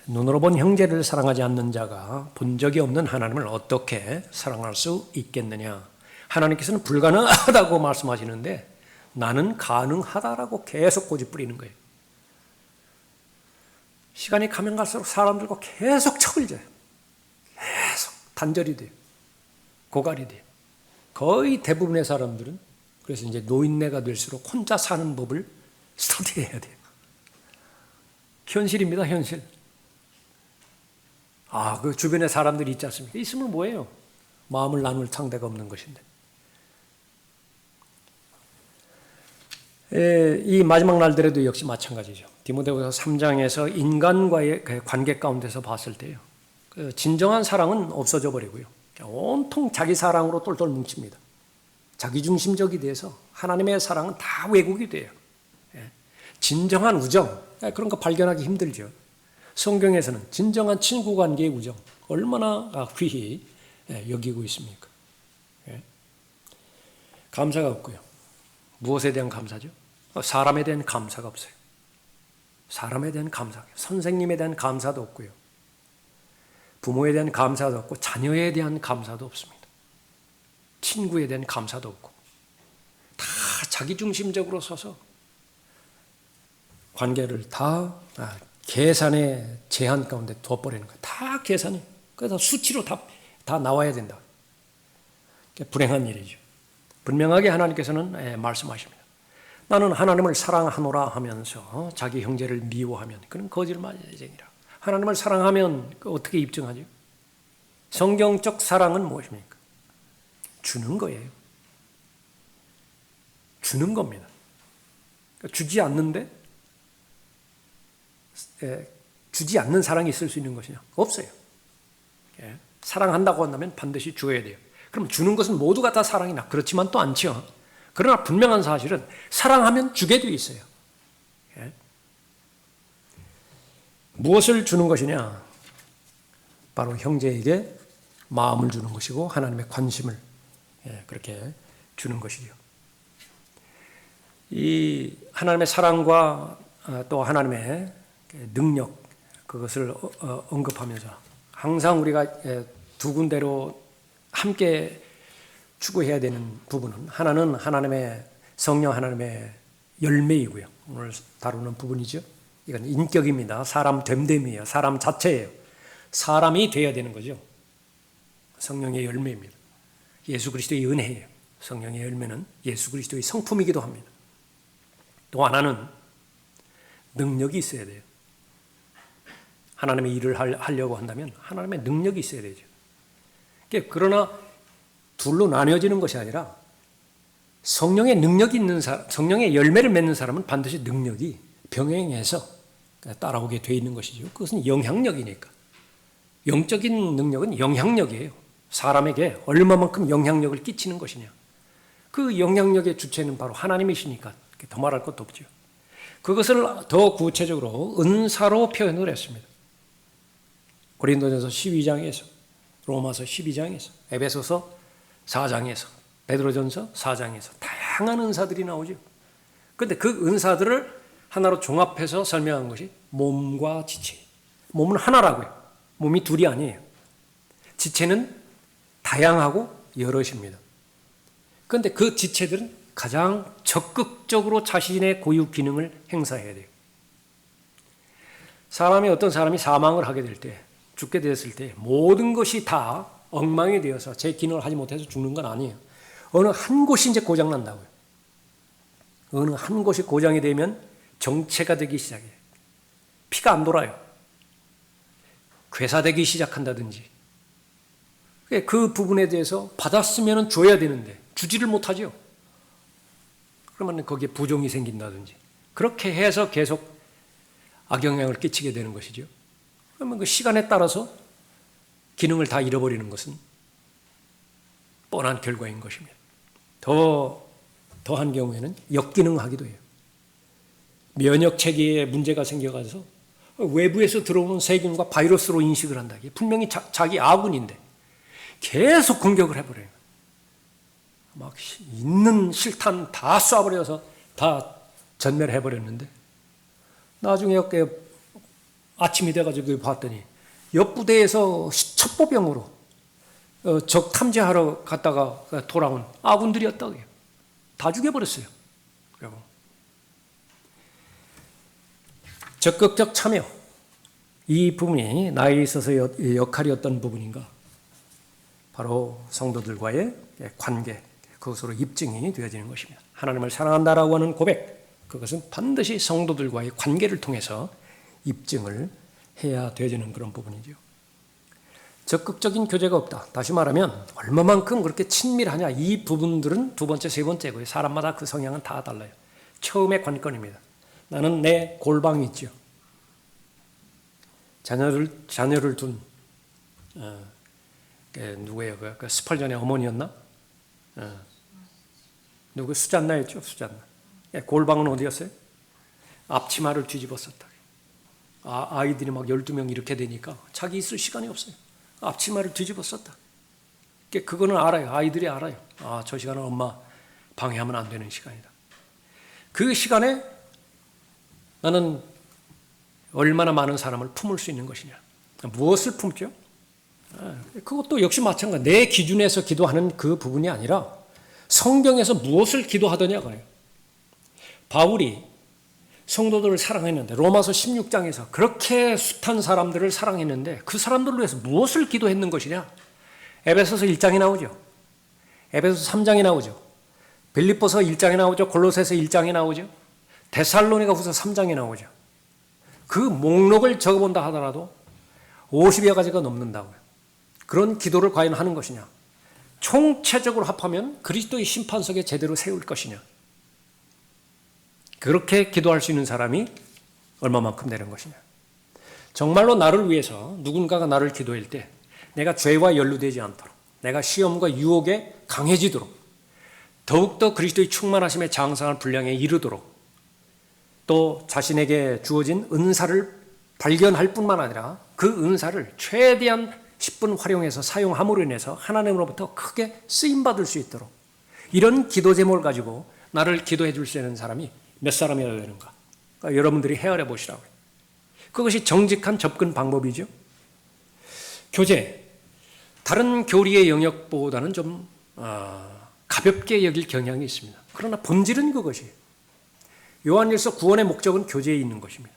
눈으로 본 형제를 사랑하지 않는 자가 본 적이 없는 하나님을 어떻게 사랑할 수 있겠느냐. 하나님께서는 불가능하다고 말씀하시는데 나는 가능하다라고 계속 고집부리는 거예요. 시간이 가면 갈수록 사람들과 계속 척을 져요. 계속 단절이 돼요. 고갈이 돼요. 거의 대부분의 사람들은 그래서 이제 노인네가 될수록 혼자 사는 법을 스터디해야 돼요. 현실입니다, 현실. 그 주변에 사람들이 있지 않습니까? 있으면 뭐예요? 마음을 나눌 상대가 없는 것인데. 이 마지막 날들에도 역시 마찬가지죠. 디모데후서 3장에서 인간과의 관계 가운데서 봤을 때요. 진정한 사랑은 없어져 버리고요. 온통 자기 사랑으로 똘똘 뭉칩니다. 자기중심적이 돼서 하나님의 사랑은 다 왜곡이 돼요. 진정한 우정, 그런 거 발견하기 힘들죠. 성경에서는 진정한 친구 관계의 우정 얼마나 귀히 여기고 있습니까? 감사가 없고요. 무엇에 대한 감사죠? 사람에 대한 감사가 없어요. 사람에 대한 감사, 선생님에 대한 감사도 없고요. 부모에 대한 감사도 없고 자녀에 대한 감사도 없습니다. 친구에 대한 감사도 없고 다 자기중심적으로 서서 관계를 다 계산의 제한 가운데 둬버리는 거예요. 다 계산이. 그래서 수치로 다 나와야 된다. 불행한 일이죠. 분명하게 하나님께서는 말씀하십니다. 나는 하나님을 사랑하노라 하면서 자기 형제를 미워하면 그는 거짓말쟁이라. 하나님을 사랑하면 어떻게 입증하죠? 성경적 사랑은 무엇입니까? 주는 거예요. 주는 겁니다. 주지 않는데 주지 않는 사랑이 있을 수 있는 것이냐? 없어요. 사랑한다고 한다면 반드시 줘야 돼요. 그럼 주는 것은 모두가 다 사랑이나 그렇지만 또 않죠. 그러나 분명한 사실은 사랑하면 주게 돼 있어요. 무엇을 주는 것이냐? 바로 형제에게 마음을 주는 것이고 하나님의 관심을 그렇게 주는 것이죠. 이 하나님의 사랑과 또 하나님의 능력 그것을 언급하면서 항상 우리가 두 군데로 함께 추구해야 되는 부분은 하나는 하나님의 성령 하나님의 열매이고요. 오늘 다루는 부분이죠. 이건 인격입니다. 사람 됨됨이에요. 사람 자체예요. 사람이 되어야 되는 거죠. 성령의 열매입니다. 예수 그리스도의 은혜예요. 성령의 열매는 예수 그리스도의 성품이기도 합니다. 또 하나는 능력이 있어야 돼요. 하나님의 일을 하려고 한다면 하나님의 능력이 있어야 되죠. 그러나 둘로 나뉘어지는 것이 아니라 성령의 능력이 있는 사람, 성령의 열매를 맺는 사람은 반드시 능력이 병행해서 따라오게 돼 있는 것이죠. 그것은 영향력이니까. 영적인 능력은 영향력이에요. 사람에게 얼마만큼 영향력을 끼치는 것이냐. 그 영향력의 주체는 바로 하나님이시니까 더 말할 것도 없죠. 그것을 더 구체적으로 은사로 표현을 했습니다. 고린도전서 12장에서, 로마서 12장에서, 에베소서 4장에서, 베드로전서 4장에서 다양한 은사들이 나오죠. 그런데 그 은사들을 하나로 종합해서 설명한 것이 몸과 지체. 몸은 하나라고요. 몸이 둘이 아니에요. 지체는 다양하고 여럿입니다. 그런데 그 지체들은 가장 적극적으로 자신의 고유 기능을 행사해야 돼요. 어떤 사람이 사망을 하게 될 때, 죽게 되었을 때 모든 것이 다 엉망이 되어서 제 기능을 하지 못해서 죽는 건 아니에요. 어느 한 곳이 이제 고장난다고요. 어느 한 곳이 고장이 되면 정체가 되기 시작해요. 피가 안 돌아요. 괴사되기 시작한다든지. 그 부분에 대해서 받았으면 줘야 되는데 주지를 못하죠. 그러면 거기에 부종이 생긴다든지 그렇게 해서 계속 악영향을 끼치게 되는 것이죠. 그러면 그 시간에 따라서 기능을 다 잃어버리는 것은 뻔한 결과인 것입니다. 더한 경우에는 역기능하기도 해요. 면역 체계에 문제가 생겨가서 외부에서 들어오는 세균과 바이러스로 인식을 한다. 분명히 자기 아군인데 계속 공격을 해버려요. 막 있는 실탄 다 쏴버려서 다 전멸해버렸는데 나중에 아침이 돼가지고 봤더니 옆 부대에서 첩보병으로 적 탐지하러 갔다가 돌아온 아군들이었다고 해요. 다 죽여버렸어요. 적극적 참여, 이 부분이 나에 있어서 역할이었던 부분인가? 바로 성도들과의 관계, 그것으로 입증이 되어지는 것입니다. 하나님을 사랑한다라고 하는 고백, 그것은 반드시 성도들과의 관계를 통해서 입증을 해야 되어지는 그런 부분이죠. 적극적인 교제가 없다. 다시 말하면 얼마만큼 그렇게 친밀하냐, 이 부분들은 두 번째, 세 번째고요. 사람마다 그 성향은 다 달라요. 처음의 관건입니다. 나는 내 골방이 있죠. 자녀를 둔 누구예요? 그 스펄전의 어머니였나? 누구 수잔나였죠? 수잔나. 골방은 어디였어요? 앞치마를 뒤집어 썼다. 아이들이 막 12명 이렇게 되니까 자기 있을 시간이 없어요. 앞치마를 뒤집어 썼다. 그거는 알아요. 아이들이 알아요. 저 시간은 엄마 방해하면 안 되는 시간이다. 그 시간에 나는 얼마나 많은 사람을 품을 수 있는 것이냐. 무엇을 품죠? 그것도 역시 마찬가지. 내 기준에서 기도하는 그 부분이 아니라 성경에서 무엇을 기도하더냐 그래요. 바울이 성도들을 사랑했는데 로마서 16장에서 그렇게 숱한 사람들을 사랑했는데 그 사람들을 위해서 무엇을 기도했는 것이냐? 에베소서 1장에 나오죠. 에베소서 3장에 나오죠. 빌립보서 1장에 나오죠. 골로새서 1장에 나오죠. 데살로니가후서 3장에 나오죠. 그 목록을 적어본다 하더라도 50여 가지가 넘는다고요. 그런 기도를 과연 하는 것이냐? 총체적으로 합하면 그리스도의 심판석에 제대로 세울 것이냐? 그렇게 기도할 수 있는 사람이 얼마만큼 되는 것이냐? 정말로 나를 위해서 누군가가 나를 기도할 때 내가 죄와 연루되지 않도록, 내가 시험과 유혹에 강해지도록, 더욱더 그리스도의 충만하심의 장성한 분량에 이르도록, 또 자신에게 주어진 은사를 발견할 뿐만 아니라 그 은사를 최대한 10분 활용해서 사용함으로 인해서 하나님으로부터 크게 쓰임받을 수 있도록, 이런 기도 제목을 가지고 나를 기도해 줄 수 있는 사람이 몇 사람이어야 되는가? 그러니까 여러분들이 헤아려 보시라고요. 그것이 정직한 접근 방법이죠. 교제, 다른 교리의 영역보다는 좀 가볍게 여길 경향이 있습니다. 그러나 본질은 그것이에요. 요한일서 구원의 목적은 교제에 있는 것입니다.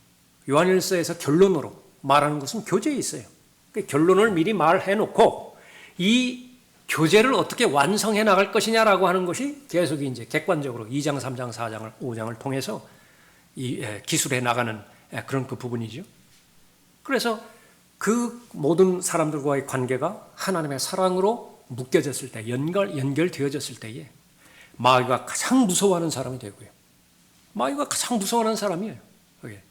요한일서에서 결론으로 말하는 것은 교제에 있어요. 그러니까 결론을 미리 말해놓고 이 교제를 어떻게 완성해 나갈 것이냐라고 하는 것이 계속 이제 객관적으로 2장, 3장, 4장을, 5장을 통해서 기술해 나가는 그런 그 부분이죠. 그래서 그 모든 사람들과의 관계가 하나님의 사랑으로 묶여졌을 때, 연결되어졌을 때에 마귀가 가장 무서워하는 사람이 되고요. 마귀가 가장 무서워하는 사람이에요. 그게.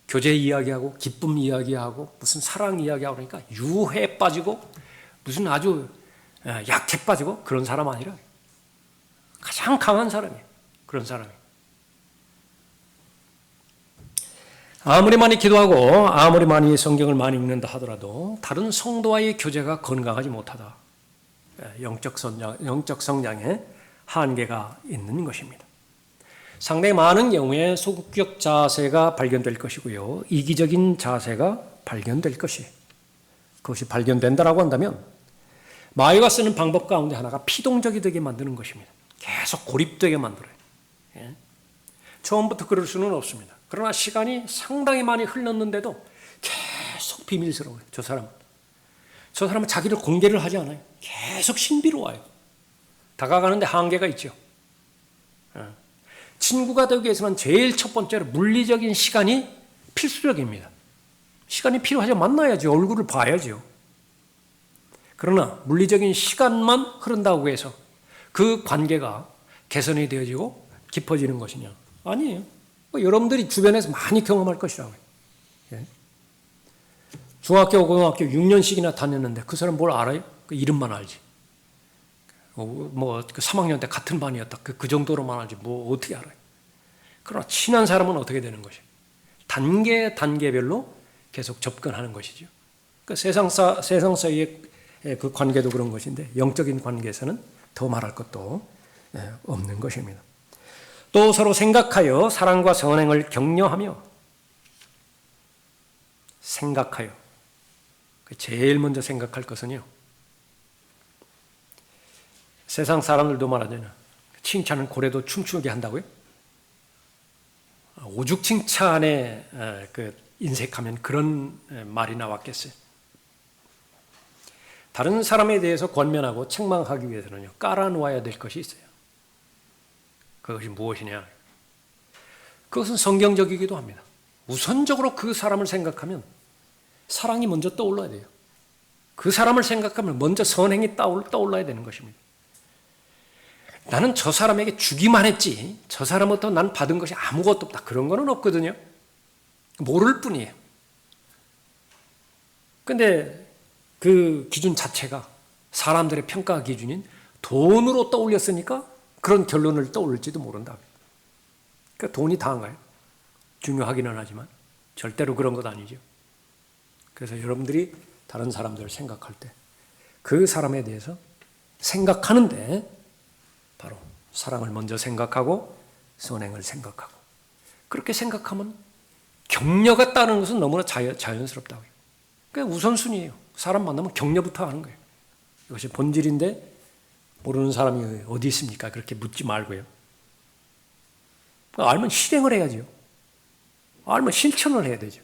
교제 이야기하고 기쁨 이야기하고 무슨 사랑 이야기하고 그러니까 유해에 빠지고 무슨 아주 약해 빠지고 그런 사람 아니라 가장 강한 사람이에요. 그런 사람이. 아무리 많이 기도하고 아무리 많이 성경을 많이 읽는다 하더라도 다른 성도와의 교제가 건강하지 못하다. 영적 성장에 한계가 있는 것입니다. 상당히 많은 경우에 소극적 자세가 발견될 것이고요. 이기적인 자세가 발견될 것이에요. 그것이 발견된다라고 한다면 마귀가 쓰는 방법 가운데 하나가 피동적이 되게 만드는 것입니다. 계속 고립되게 만들어요. 처음부터 그럴 수는 없습니다. 그러나 시간이 상당히 많이 흘렀는데도 계속 비밀스러워요. 저 사람은 자기를 공개를 하지 않아요. 계속 신비로워요. 다가가는데 한계가 있죠. 친구가 되기 위해서는 제일 첫 번째로 물리적인 시간이 필수적입니다. 시간이 필요하죠. 만나야죠. 얼굴을 봐야죠. 그러나 물리적인 시간만 흐른다고 해서 그 관계가 개선이 되어지고 깊어지는 것이냐? 아니에요. 여러분들이 주변에서 많이 경험할 것이라고요. 예? 중학교, 고등학교 6년씩이나 다녔는데 그 사람 뭘 알아요? 그 이름만 알지. 그 3학년 때 같은 반이었다. 그 정도로만 알지. 어떻게 알아요? 그러나 친한 사람은 어떻게 되는 것이에요? 단계별로 계속 접근하는 것이죠. 그 세상 사이의 그 관계도 그런 것인데 영적인 관계에서는 더 말할 것도 없는 것입니다. 또 서로 생각하여 사랑과 선행을 격려하며 생각하여 제일 먼저 생각할 것은요. 세상 사람들도 말하잖아요. 칭찬은 고래도 춤추게 한다고요? 오죽 칭찬에 인색하면 그런 말이 나왔겠어요. 다른 사람에 대해서 권면하고 책망하기 위해서는요. 깔아놓아야 될 것이 있어요. 그것이 무엇이냐? 그것은 성경적이기도 합니다. 우선적으로 그 사람을 생각하면 사랑이 먼저 떠올라야 돼요. 그 사람을 생각하면 먼저 선행이 떠올라야 되는 것입니다. 나는 저 사람에게 주기만 했지 저 사람부터 난 받은 것이 아무것도 없다. 그런 거는 없거든요. 모를 뿐이에요. 근데 그 기준 자체가 사람들의 평가 기준인 돈으로 떠올렸으니까 그런 결론을 떠올릴지도 모른다. 그러니까 돈이 다한가요? 중요하기는 하지만 절대로 그런 것 아니죠. 그래서 여러분들이 다른 사람들을 생각할 때 그 사람에 대해서 생각하는데 바로 사랑을 먼저 생각하고 선행을 생각하고 그렇게 생각하면 격려가 따르는 것은 너무나 자연스럽다고요. 그러니까 우선순위예요. 사람 만나면 격려부터 하는 거예요. 이것이 본질인데 모르는 사람이 어디 있습니까? 그렇게 묻지 말고요. 알면 실행을 해야죠. 알면 실천을 해야 되죠.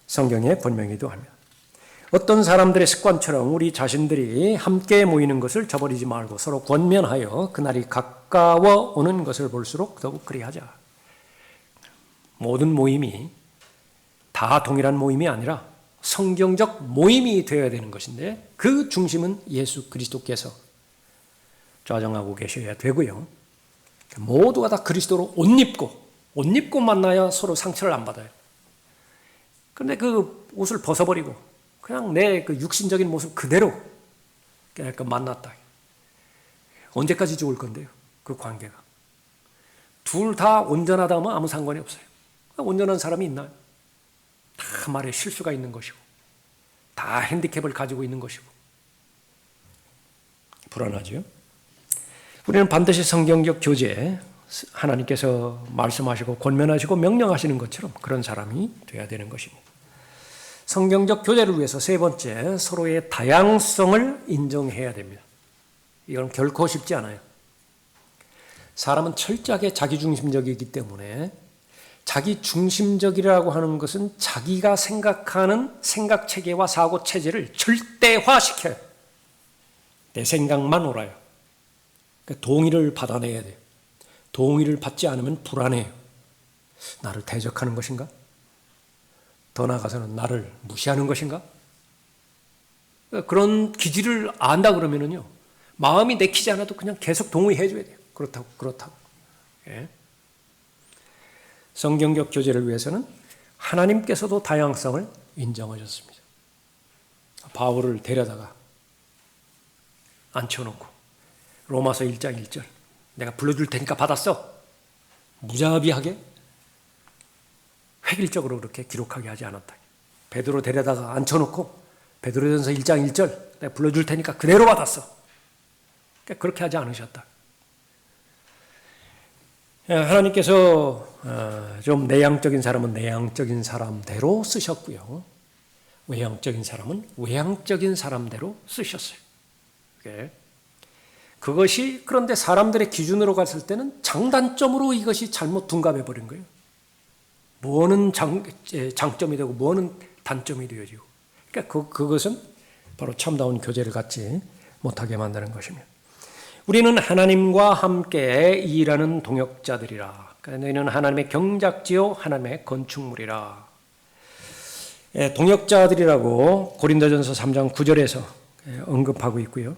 성경에 분명히도 합니다. 어떤 사람들의 습관처럼 우리 자신들이 함께 모이는 것을 저버리지 말고 서로 권면하여 그날이 가까워 오는 것을 볼수록 더욱 그리하자. 모든 모임이 다 동일한 모임이 아니라 성경적 모임이 되어야 되는 것인데 그 중심은 예수 그리스도께서 좌정하고 계셔야 되고요. 모두가 다 그리스도로 옷 입고 만나야 서로 상처를 안 받아요. 그런데 그 옷을 벗어버리고 그냥 내 그 육신적인 모습 그대로 만났다. 언제까지 죽을 건데요? 그 관계가. 둘 다 온전하다 하면 아무 상관이 없어요. 온전한 사람이 있나요? 다 말에 실수가 있는 것이고 다 핸디캡을 가지고 있는 것이고 불안하죠. 우리는 반드시 성경적 교제, 하나님께서 말씀하시고 권면하시고 명령하시는 것처럼 그런 사람이 되어야 되는 것입니다. 성경적 교제를 위해서 세 번째, 서로의 다양성을 인정해야 됩니다. 이건 결코 쉽지 않아요. 사람은 철저하게 자기중심적이기 때문에 자기중심적이라고 하는 것은 자기가 생각하는 생각체계와 사고체제를 절대화시켜요. 내 생각만 옳아요. 그러니까 동의를 받아내야 돼요. 동의를 받지 않으면 불안해요. 나를 대적하는 것인가? 더 나아가서는 나를 무시하는 것인가? 그런 기질을 안다 그러면은요, 마음이 내키지 않아도 그냥 계속 동의해줘야 돼요. 그렇다고. 예. 성경적 교제를 위해서는 하나님께서도 다양성을 인정하셨습니다. 바울을 데려다가 앉혀놓고 로마서 1장 1절 내가 불러줄 테니까 받았어. 무자비하게 획일적으로 그렇게 기록하게 하지 않았다. 베드로 데려다가 앉혀놓고 베드로전서 1장 1절 내가 불러줄 테니까 그대로 받았어. 그렇게 하지 않으셨다. 하나님께서 좀 내향적인 사람은 내향적인 사람대로 쓰셨고요. 외향적인 사람은 외향적인 사람대로 쓰셨어요. 그것이 그런데 사람들의 기준으로 갔을 때는 장단점으로 이것이 잘못 둔갑해 버린 거예요. 뭐는 장점이 되고 뭐는 단점이 되어지고. 그러니까 그것은 바로 참다운 교제를 갖지 못하게 만드는 것입니다. 우리는 하나님과 함께 일하는 동역자들이라. 그러니까 너희는 하나님의 경작지요 하나님의 건축물이라. 동역자들이라고 고린도전서 3장 9절에서 언급하고 있고요.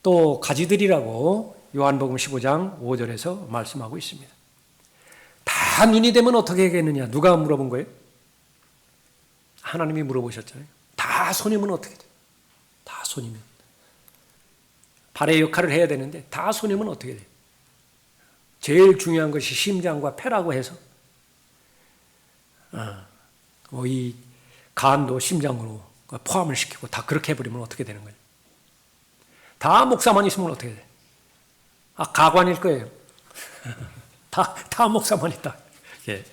또 가지들이라고 요한복음 15장 5절에서 말씀하고 있습니다. 다 눈이 되면 어떻게 하겠느냐? 누가 물어본 거예요? 하나님이 물어보셨잖아요. 다 손이면 어떻게 돼요? 다 손이면. 발의 역할을 해야 되는데 다 손이면 어떻게 돼요? 제일 중요한 것이 심장과 폐라고 해서 이 간도 심장으로 포함을 시키고 다 그렇게 해버리면 어떻게 되는 거예요? 다 목사만 있으면 어떻게 돼요? 가관일 거예요. 다 목사만 있다. 예.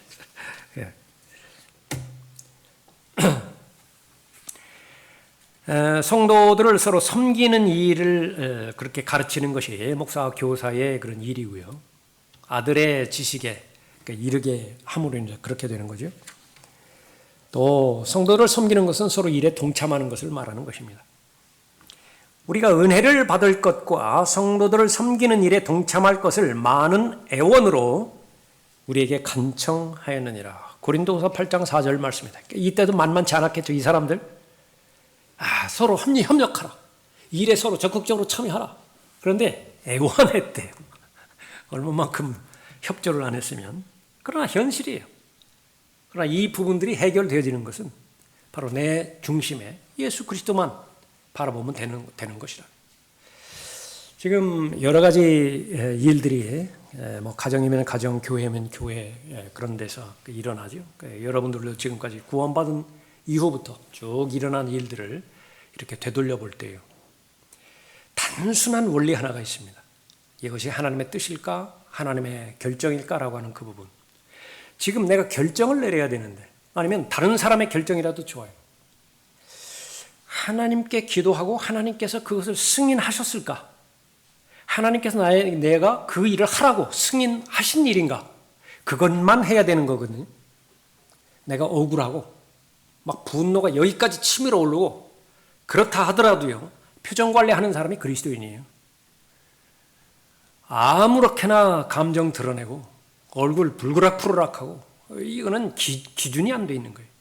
성도들을 서로 섬기는 일을 그렇게 가르치는 것이 목사 교사의 그런 일이고요. 아들의 지식에 이르게 함으로 인해 그렇게 되는 거죠. 또 성도를 섬기는 것은 서로 일에 동참하는 것을 말하는 것입니다. 우리가 은혜를 받을 것과 성도들을 섬기는 일에 동참할 것을 많은 애원으로 우리에게 간청하였느니라. 고린도후서 8장 4절 말씀입니다. 이때도 만만치 않았겠죠. 이 사람들 서로 협력하라. 일에 서로 적극적으로 참여하라. 그런데 애원했대요. 얼마만큼 협조를 안 했으면. 그러나 현실이에요. 그러나 이 부분들이 해결되어지는 것은 바로 내 중심에 예수 그리스도만 바라보면 되는 것이라. 지금 여러 가지 일들이 가정이면 가정, 교회면 교회 그런 데서 일어나죠. 여러분들도 지금까지 구원받은 이후부터 쭉 일어난 일들을 이렇게 되돌려 볼 때요. 단순한 원리 하나가 있습니다. 이것이 하나님의 뜻일까? 하나님의 결정일까라고 하는 그 부분. 지금 내가 결정을 내려야 되는데 아니면 다른 사람의 결정이라도 좋아요. 하나님께 기도하고 하나님께서 그것을 승인하셨을까? 하나님께서 내가 그 일을 하라고 승인하신 일인가? 그것만 해야 되는 거거든요. 내가 억울하고 막 분노가 여기까지 치밀어 오르고 그렇다 하더라도요. 표정 관리하는 사람이 그리스도인이에요. 아무렇게나 감정 드러내고 얼굴 불그락푸르락하고 이거는 기준이 안 돼 있는 거예요.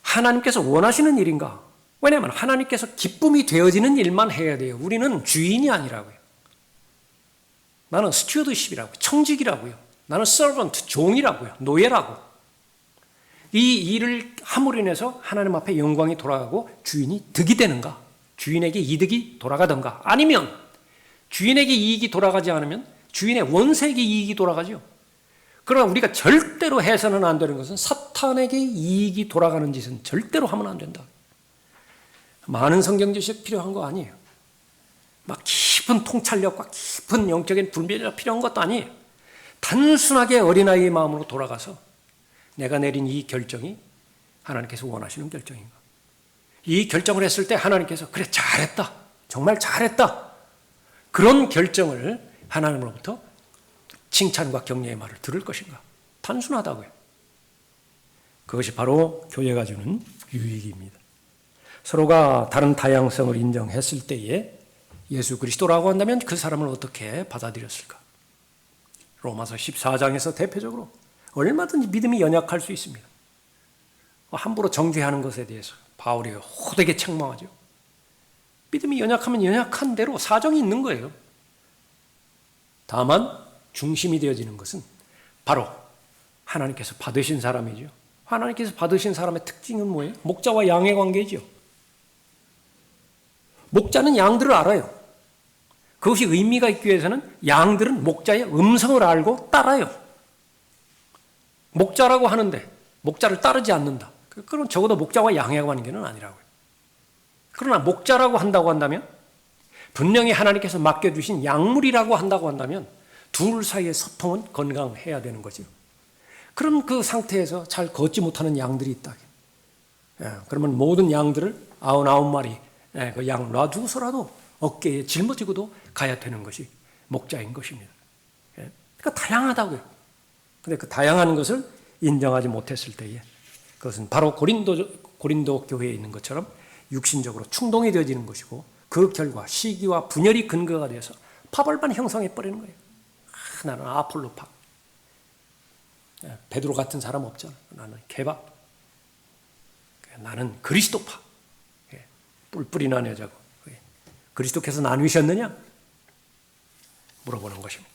하나님께서 원하시는 일인가? 왜냐하면 하나님께서 기쁨이 되어지는 일만 해야 돼요. 우리는 주인이 아니라고요. 나는 스튜어드십이라고요. 청직이라고요. 나는 서번트, 종이라고요. 노예라고. 이 일을 함으로 인해서 하나님 앞에 영광이 돌아가고 주인이 득이 되는가? 주인에게 이득이 돌아가던가? 아니면 주인에게 이익이 돌아가지 않으면 주인의 원색이 이익이 돌아가죠. 그러나 우리가 절대로 해서는 안 되는 것은 사탄에게 이익이 돌아가는 짓은 절대로 하면 안 된다. 많은 성경 지식 필요한 거 아니에요. 막 깊은 통찰력과 깊은 영적인 분별이 필요한 것도 아니에요. 단순하게 어린아이의 마음으로 돌아가서 내가 내린 이 결정이 하나님께서 원하시는 결정인가? 이 결정을 했을 때 하나님께서 그래 잘했다. 정말 잘했다. 그런 결정을 하나님으로부터 칭찬과 격려의 말을 들을 것인가? 단순하다고요. 그것이 바로 교회가 주는 유익입니다. 서로가 다른 다양성을 인정했을 때에 예수 그리스도라고 한다면 그 사람을 어떻게 받아들였을까? 로마서 14장에서 대표적으로 얼마든지 믿음이 연약할 수 있습니다. 함부로 정죄하는 것에 대해서 바울이 호되게 책망하죠. 믿음이 연약하면 연약한 대로 사정이 있는 거예요. 다만 중심이 되어지는 것은 바로 하나님께서 받으신 사람이죠. 하나님께서 받으신 사람의 특징은 뭐예요? 목자와 양의 관계죠. 목자는 양들을 알아요. 그것이 의미가 있기 위해서는 양들은 목자의 음성을 알고 따라요. 목자라고 하는데 목자를 따르지 않는다. 그건 적어도 목자와 양의 관계는 아니라고요. 그러나 목자라고 한다고 한다면 분명히 하나님께서 맡겨주신 약물이라고 한다고 한다면 둘 사이의 소통은 건강해야 되는 거죠. 그럼 그 상태에서 잘 걷지 못하는 양들이 있다. 그러면 모든 양들을 99마리 그 양 놔두고서라도 어깨에 짊어지고도 가야 되는 것이 목자인 것입니다. 그러니까 다양하다고요. 근데 그 다양한 것을 인정하지 못했을 때에 그것은 바로 고린도 교회에 있는 것처럼 육신적으로 충동이 되어지는 것이고 그 결과 시기와 분열이 근거가 되어서 파벌만 형성해 버리는 거예요. 나는 아폴로파. 베드로 같은 사람 없잖아. 나는 개바. 나는 그리스도파. 뿔뿔이 나뉘어자고 그리스도께서 나누셨느냐? 물어보는 것입니다.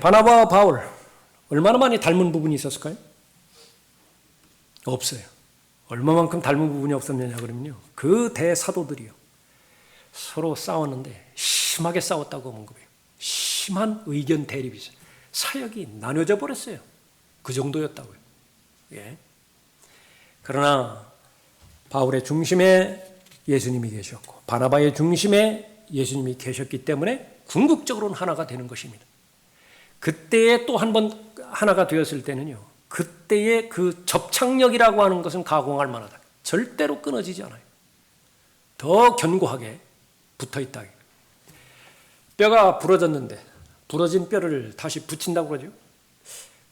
바나바와 바울 얼마나 많이 닮은 부분이 있었을까요? 없어요. 얼마만큼 닮은 부분이 없었느냐 그러면요, 그 대사도들이요 서로 싸웠는데 심하게 싸웠다고 하는 거예요. 심한 의견 대립이 있어요. 사역이 나눠져 버렸어요. 그 정도였다고요. 예. 그러나 바울의 중심에 예수님이 계셨고 바나바의 중심에 예수님이 계셨기 때문에 궁극적으로는 하나가 되는 것입니다. 그때에 또 한 번 하나가 되었을 때는요, 그때의 그 접착력이라고 하는 것은 가공할 만하다. 절대로 끊어지지 않아요. 더 견고하게 붙어있다. 뼈가 부러졌는데 부러진 뼈를 다시 붙인다고 그러죠.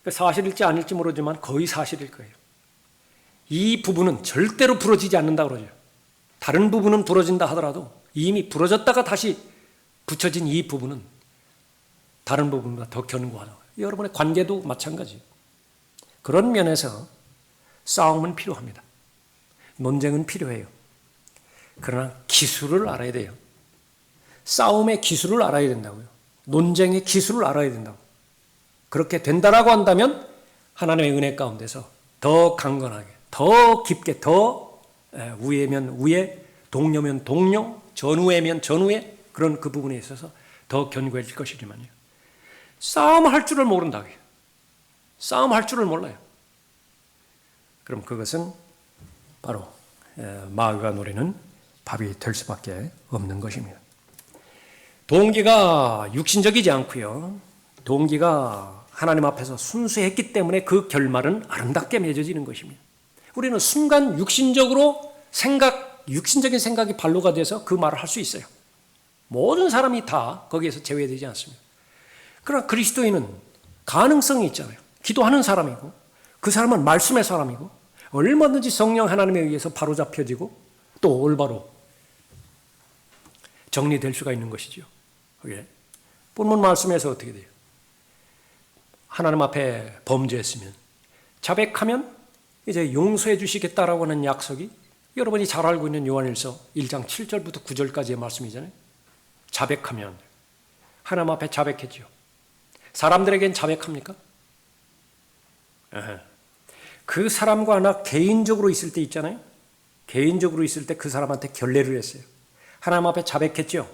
사실일지 아닐지 모르지만 거의 사실일 거예요. 이 부분은 절대로 부러지지 않는다고 그러죠. 다른 부분은 부러진다 하더라도 이미 부러졌다가 다시 붙여진 이 부분은 다른 부분보다 더 견고하다. 여러분의 관계도 마찬가지예요. 그런 면에서 싸움은 필요합니다. 논쟁은 필요해요. 그러나 기술을 알아야 돼요. 싸움의 기술을 알아야 된다고요. 논쟁의 기술을 알아야 된다고. 그렇게 된다라고 한다면 하나님의 은혜 가운데서 더 강건하게, 더 깊게, 더 우애면 우애, 동료면 동료, 전우애면 전우애, 그런 그 부분에 있어서 더 견고해질 것이지만요, 싸움할 줄을 모른다고요. 싸움할 줄을 몰라요. 그럼 그것은 바로 마귀가 노리는 밥이 될 수밖에 없는 것입니다. 동기가 육신적이지 않고요, 동기가 하나님 앞에서 순수했기 때문에 그 결말은 아름답게 맺어지는 것입니다. 우리는 순간 육신적인 생각이 발로가 돼서 그 말을 할 수 있어요. 모든 사람이 다 거기에서 제외되지 않습니다. 그러나 그리스도인은 가능성이 있잖아요. 기도하는 사람이고, 그 사람은 말씀의 사람이고, 얼마든지 성령 하나님에 의해서 바로잡혀지고 또 올바로 정리될 수가 있는 것이죠. 그게 본문 말씀에서 어떻게 돼요? 하나님 앞에 범죄했으면, 자백하면 이제 용서해 주시겠다라고 하는 약속이 여러분이 잘 알고 있는 요한일서 1장 7절부터 9절까지의 말씀이잖아요. 자백하면, 하나님 앞에 자백했죠. 사람들에겐 자백합니까? 그 사람과 나 개인적으로 있을 때 있잖아요. 개인적으로 있을 때 그 사람한테 결례를 했어요. 하나님 앞에 자백했죠.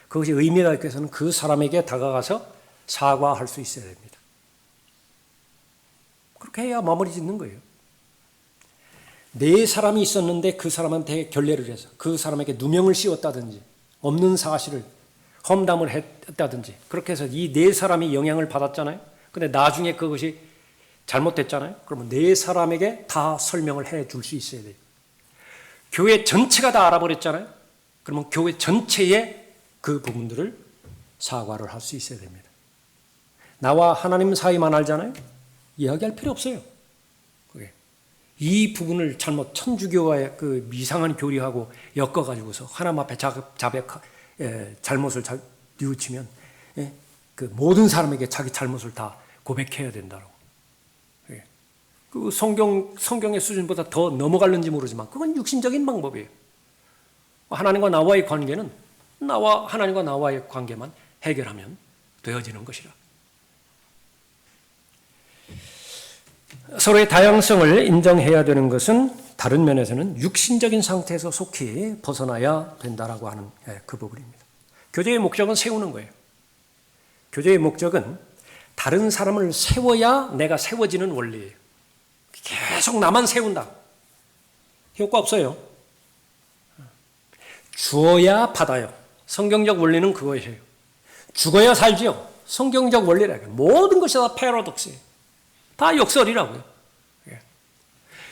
그것이 의미가 있기 위해서는 그 사람에게 다가가서 사과할 수 있어야 됩니다. 그렇게 해야 마무리 짓는 거예요. 네 사람이 있었는데 그 사람한테 결례를 해서 그 사람에게 누명을 씌웠다든지 없는 사실을 험담을 했다든지 그렇게 해서 이 네 사람이 영향을 받았잖아요. 근데 나중에 그것이 잘못됐잖아요. 그러면 네 사람에게 다 설명을 해 줄 수 있어야 돼요. 교회 전체가 다 알아버렸잖아요. 그러면 교회 전체의 그 부분들을 사과를 할 수 있어야 됩니다. 나와 하나님 사이만 알잖아요. 이야기할 필요 없어요. 이 부분을 잘못 천주교와의 그 이상한 교리하고 엮어가지고서 하나님 앞에 잘못을 뉘우치면 그 모든 사람에게 자기 잘못을 다 고백해야 된다고. 그 성경의 수준보다 더 넘어갈는지 모르지만 그건 육신적인 방법이에요. 하나님과 나와의 관계는 하나님과 나와의 관계만 해결하면 되어지는 것이라. 서로의 다양성을 인정해야 되는 것은 다른 면에서는 육신적인 상태에서 속히 벗어나야 된다라고 하는 그 부분입니다. 교제의 목적은 세우는 거예요. 교제의 목적은 다른 사람을 세워야 내가 세워지는 원리예요. 계속 나만 세운다. 효과 없어요. 주어야 받아요. 성경적 원리는 그것이에요. 죽어야 살지요. 성경적 원리라. 모든 것이 다 패러독스예요. 다 역설이라고요.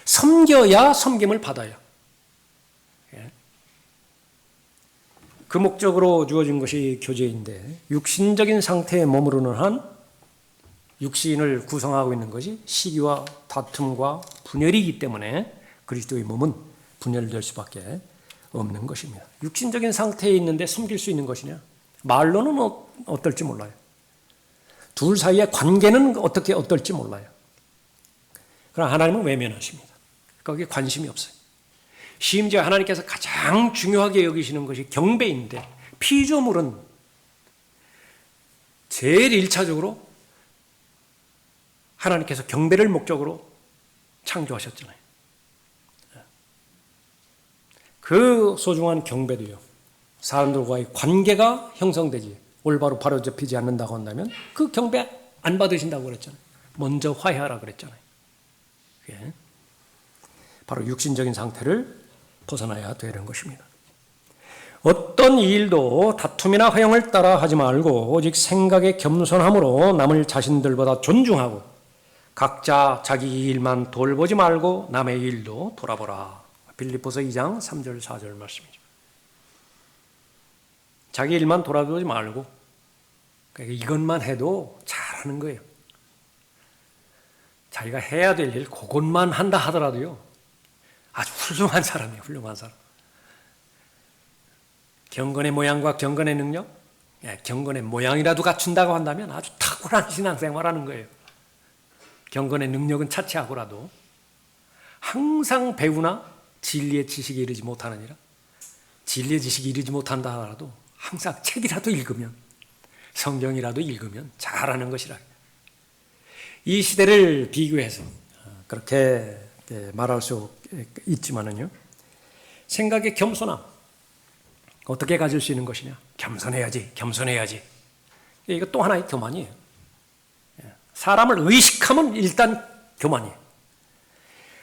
섬겨야 섬김을 받아요. 그 목적으로 주어진 것이 교제인데 육신적인 상태에 머무르는 한 육신을 구성하고 있는 것이 시기와 다툼과 분열이기 때문에 그리스도의 몸은 분열될 수밖에 없는 것입니다. 육신적인 상태에 있는데 숨길 수 있는 것이냐? 말로는 어떨지 몰라요. 둘 사이의 관계는 어떨지 몰라요. 그러나 하나님은 외면하십니다. 거기에 관심이 없어요. 심지어 하나님께서 가장 중요하게 여기시는 것이 경배인데 피조물은 제일 1차적으로 하나님께서 경배를 목적으로 창조하셨잖아요. 그 소중한 경배도요, 사람들과의 관계가 형성되지, 올바로 바로 잡히지 않는다고 한다면 그 경배 안 받으신다고 그랬잖아요. 먼저 화해하라 그랬잖아요. 그게 바로 육신적인 상태를 벗어나야 되는 것입니다. 어떤 일도 다툼이나 허영을 따라 하지 말고 오직 생각의 겸손함으로 남을 자신들보다 존중하고 각자 자기 일만 돌보지 말고 남의 일도 돌아보라. 빌립보서 2장 3절 4절 말씀이죠. 자기 일만 돌아보지 말고 그러니까 이것만 해도 잘하는 거예요. 자기가 해야 될 일 그것만 한다 하더라도요, 아주 훌륭한 사람이에요. 훌륭한 사람. 경건의 모양과 경건의 능력, 경건의 모양이라도 갖춘다고 한다면 아주 탁월한 신앙생활하는 거예요. 경건의 능력은 차치하고라도 항상 배우나 진리의 지식에 이르지 못하느니라. 진리의 지식에 이르지 못한다 하더라도 항상 책이라도 읽으면, 성경이라도 읽으면 잘하는 것이라. 이 시대를 비교해서 그렇게 말할 수 있지만은요, 생각의 겸손함 어떻게 가질 수 있는 것이냐? 겸손해야지, 겸손해야지. 이거 또 하나의 교만이에요. 사람을 의식하면 일단 교만이에요.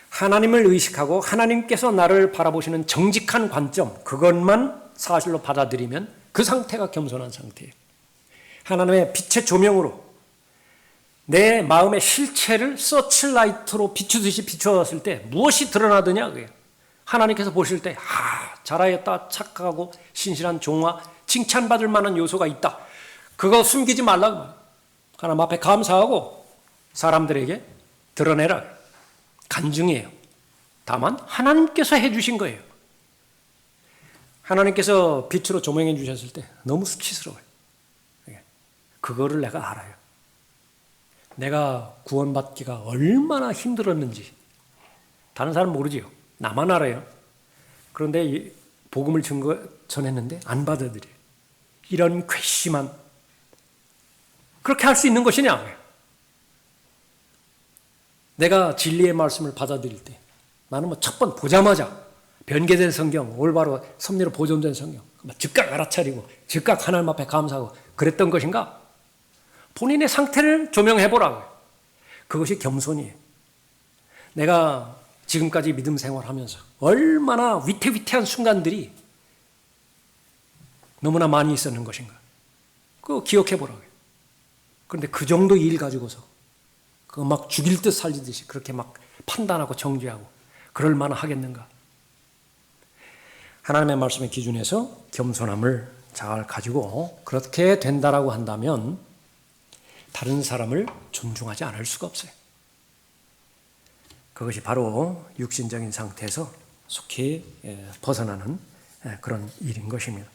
하나님을 의식하고 하나님께서 나를 바라보시는 정직한 관점, 그것만 사실로 받아들이면 그 상태가 겸손한 상태예요. 하나님의 빛의 조명으로 내 마음의 실체를 서치라이트로 비추듯이 비추었을 때 무엇이 드러나더냐? 그게요. 하나님께서 보실 때 잘하였다, 착하고 신실한 종아, 칭찬받을 만한 요소가 있다. 그거 숨기지 말라고. 하나님 앞에 감사하고 사람들에게 드러내라. 간증이에요. 다만 하나님께서 해주신 거예요. 하나님께서 빛으로 조명해 주셨을 때 너무 수치스러워요. 그거를 내가 알아요. 내가 구원받기가 얼마나 힘들었는지 다른 사람은 모르지요. 나만 알아요. 그런데 복음을 전했는데 안 받아들여요. 이런 괘씸한, 그렇게 할 수 있는 것이냐? 내가 진리의 말씀을 받아들일 때 나는 첫 번 보자마자 변개된 성경, 올바로 섭리로 보존된 성경 즉각 알아차리고 즉각 하나님 앞에 감사하고 그랬던 것인가? 본인의 상태를 조명해보라고요. 그것이 겸손이에요. 내가 지금까지 믿음 생활하면서 얼마나 위태위태한 순간들이 너무나 많이 있었는 것인가. 그거 기억해보라고요. 그런데 그 정도 일 가지고서 그거 막 죽일 듯 살리듯이 그렇게 막 판단하고 정죄하고 그럴 만은 하겠는가. 하나님의 말씀의 기준에서 겸손함을 잘 가지고 그렇게 된다라고 한다면 다른 사람을 존중하지 않을 수가 없어요. 그것이 바로 육신적인 상태에서 속히 벗어나는 그런 일인 것입니다.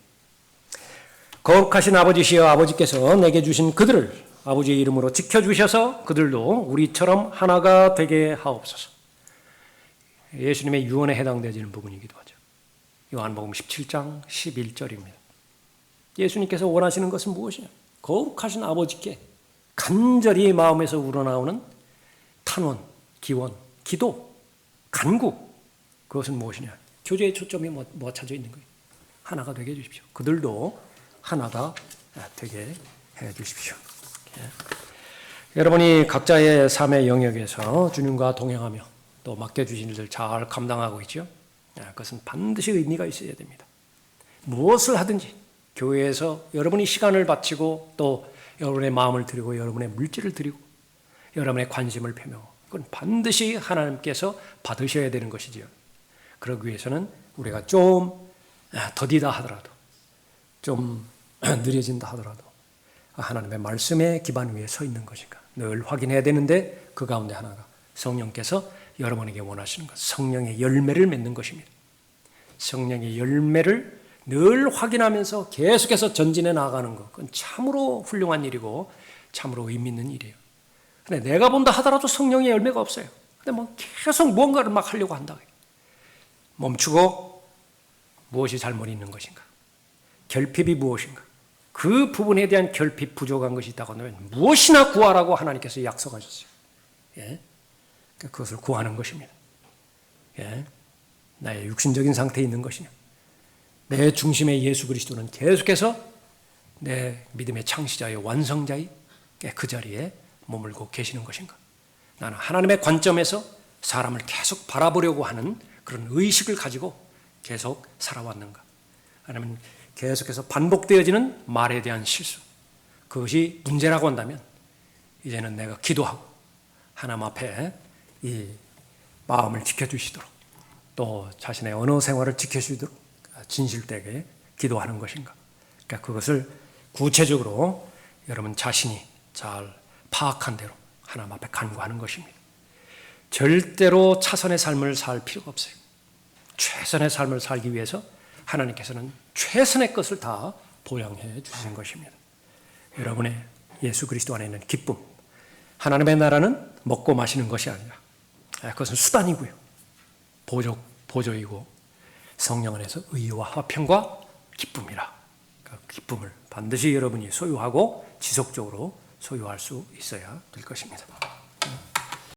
거룩하신 아버지시여, 아버지께서 내게 주신 그들을 아버지의 이름으로 지켜주셔서 그들도 우리처럼 하나가 되게 하옵소서. 예수님의 유언에 해당되는 부분이기도 하죠. 요한복음 17장 11절입니다. 예수님께서 원하시는 것은 무엇이냐? 거룩하신 아버지께 간절히 마음에서 우러나오는 탄원, 기원, 기도, 간구, 그것은 무엇이냐? 교제의 초점이 뭐가 차져 있는 거예요? 하나가 되게 해주십시오. 그들도 하나가 되게 해주십시오. 여러분이 각자의 삶의 영역에서 주님과 동행하며 또 맡겨주신 일들 잘 감당하고 있죠? 그것은 반드시 의미가 있어야 됩니다. 무엇을 하든지 교회에서 여러분이 시간을 바치고 또 여러분의 마음을 드리고 여러분의 물질을 드리고 여러분의 관심을 표명하고 그건 반드시 하나님께서 받으셔야 되는 것이지요. 그러기 위해서는 우리가 좀 더디다 하더라도 좀 느려진다 하더라도 하나님의 말씀의 기반 위에 서 있는 것인가 늘 확인해야 되는데 그 가운데 하나가 성령께서 여러분에게 원하시는 것, 성령의 열매를 맺는 것입니다. 성령의 열매를 늘 확인하면서 계속해서 전진해 나가는 것, 그건 참으로 훌륭한 일이고 참으로 의미 있는 일이에요. 근데 내가 본다 하더라도 성령의 열매가 없어요. 근데 계속 무언가를 막 하려고 한다. 멈추고 무엇이 잘못 있는 것인가? 결핍이 무엇인가? 그 부분에 대한 결핍 부족한 것이 있다고 하면 무엇이나 구하라고 하나님께서 약속하셨어요. 예? 그것을 구하는 것입니다. 예? 나의 육신적인 상태에 있는 것이냐? 내 중심의 예수 그리스도는 계속해서 내 믿음의 창시자의 완성자의 그 자리에 머물고 계시는 것인가? 나는 하나님의 관점에서 사람을 계속 바라보려고 하는 그런 의식을 가지고 계속 살아왔는가? 아니면 계속해서 반복되어지는 말에 대한 실수, 그것이 문제라고 한다면 이제는 내가 기도하고 하나님 앞에 이 마음을 지켜주시도록 또 자신의 언어 생활을 지켜주시도록 진실되게 기도하는 것인가? 그러니까 그것을 구체적으로 여러분 자신이 잘 파악한 대로 하나님 앞에 간구하는 것입니다. 절대로 차선의 삶을 살 필요가 없어요. 최선의 삶을 살기 위해서 하나님께서는 최선의 것을 다 보양해 주시는 것입니다. 여러분의 예수 그리스도 안에 있는 기쁨, 하나님의 나라는 먹고 마시는 것이 아니라 그것은 수단이고요. 보조이고 성령 안에서 의와 화평과 기쁨이라. 그 기쁨을 반드시 여러분이 소유하고 지속적으로 소유할 수 있어야 될 것입니다.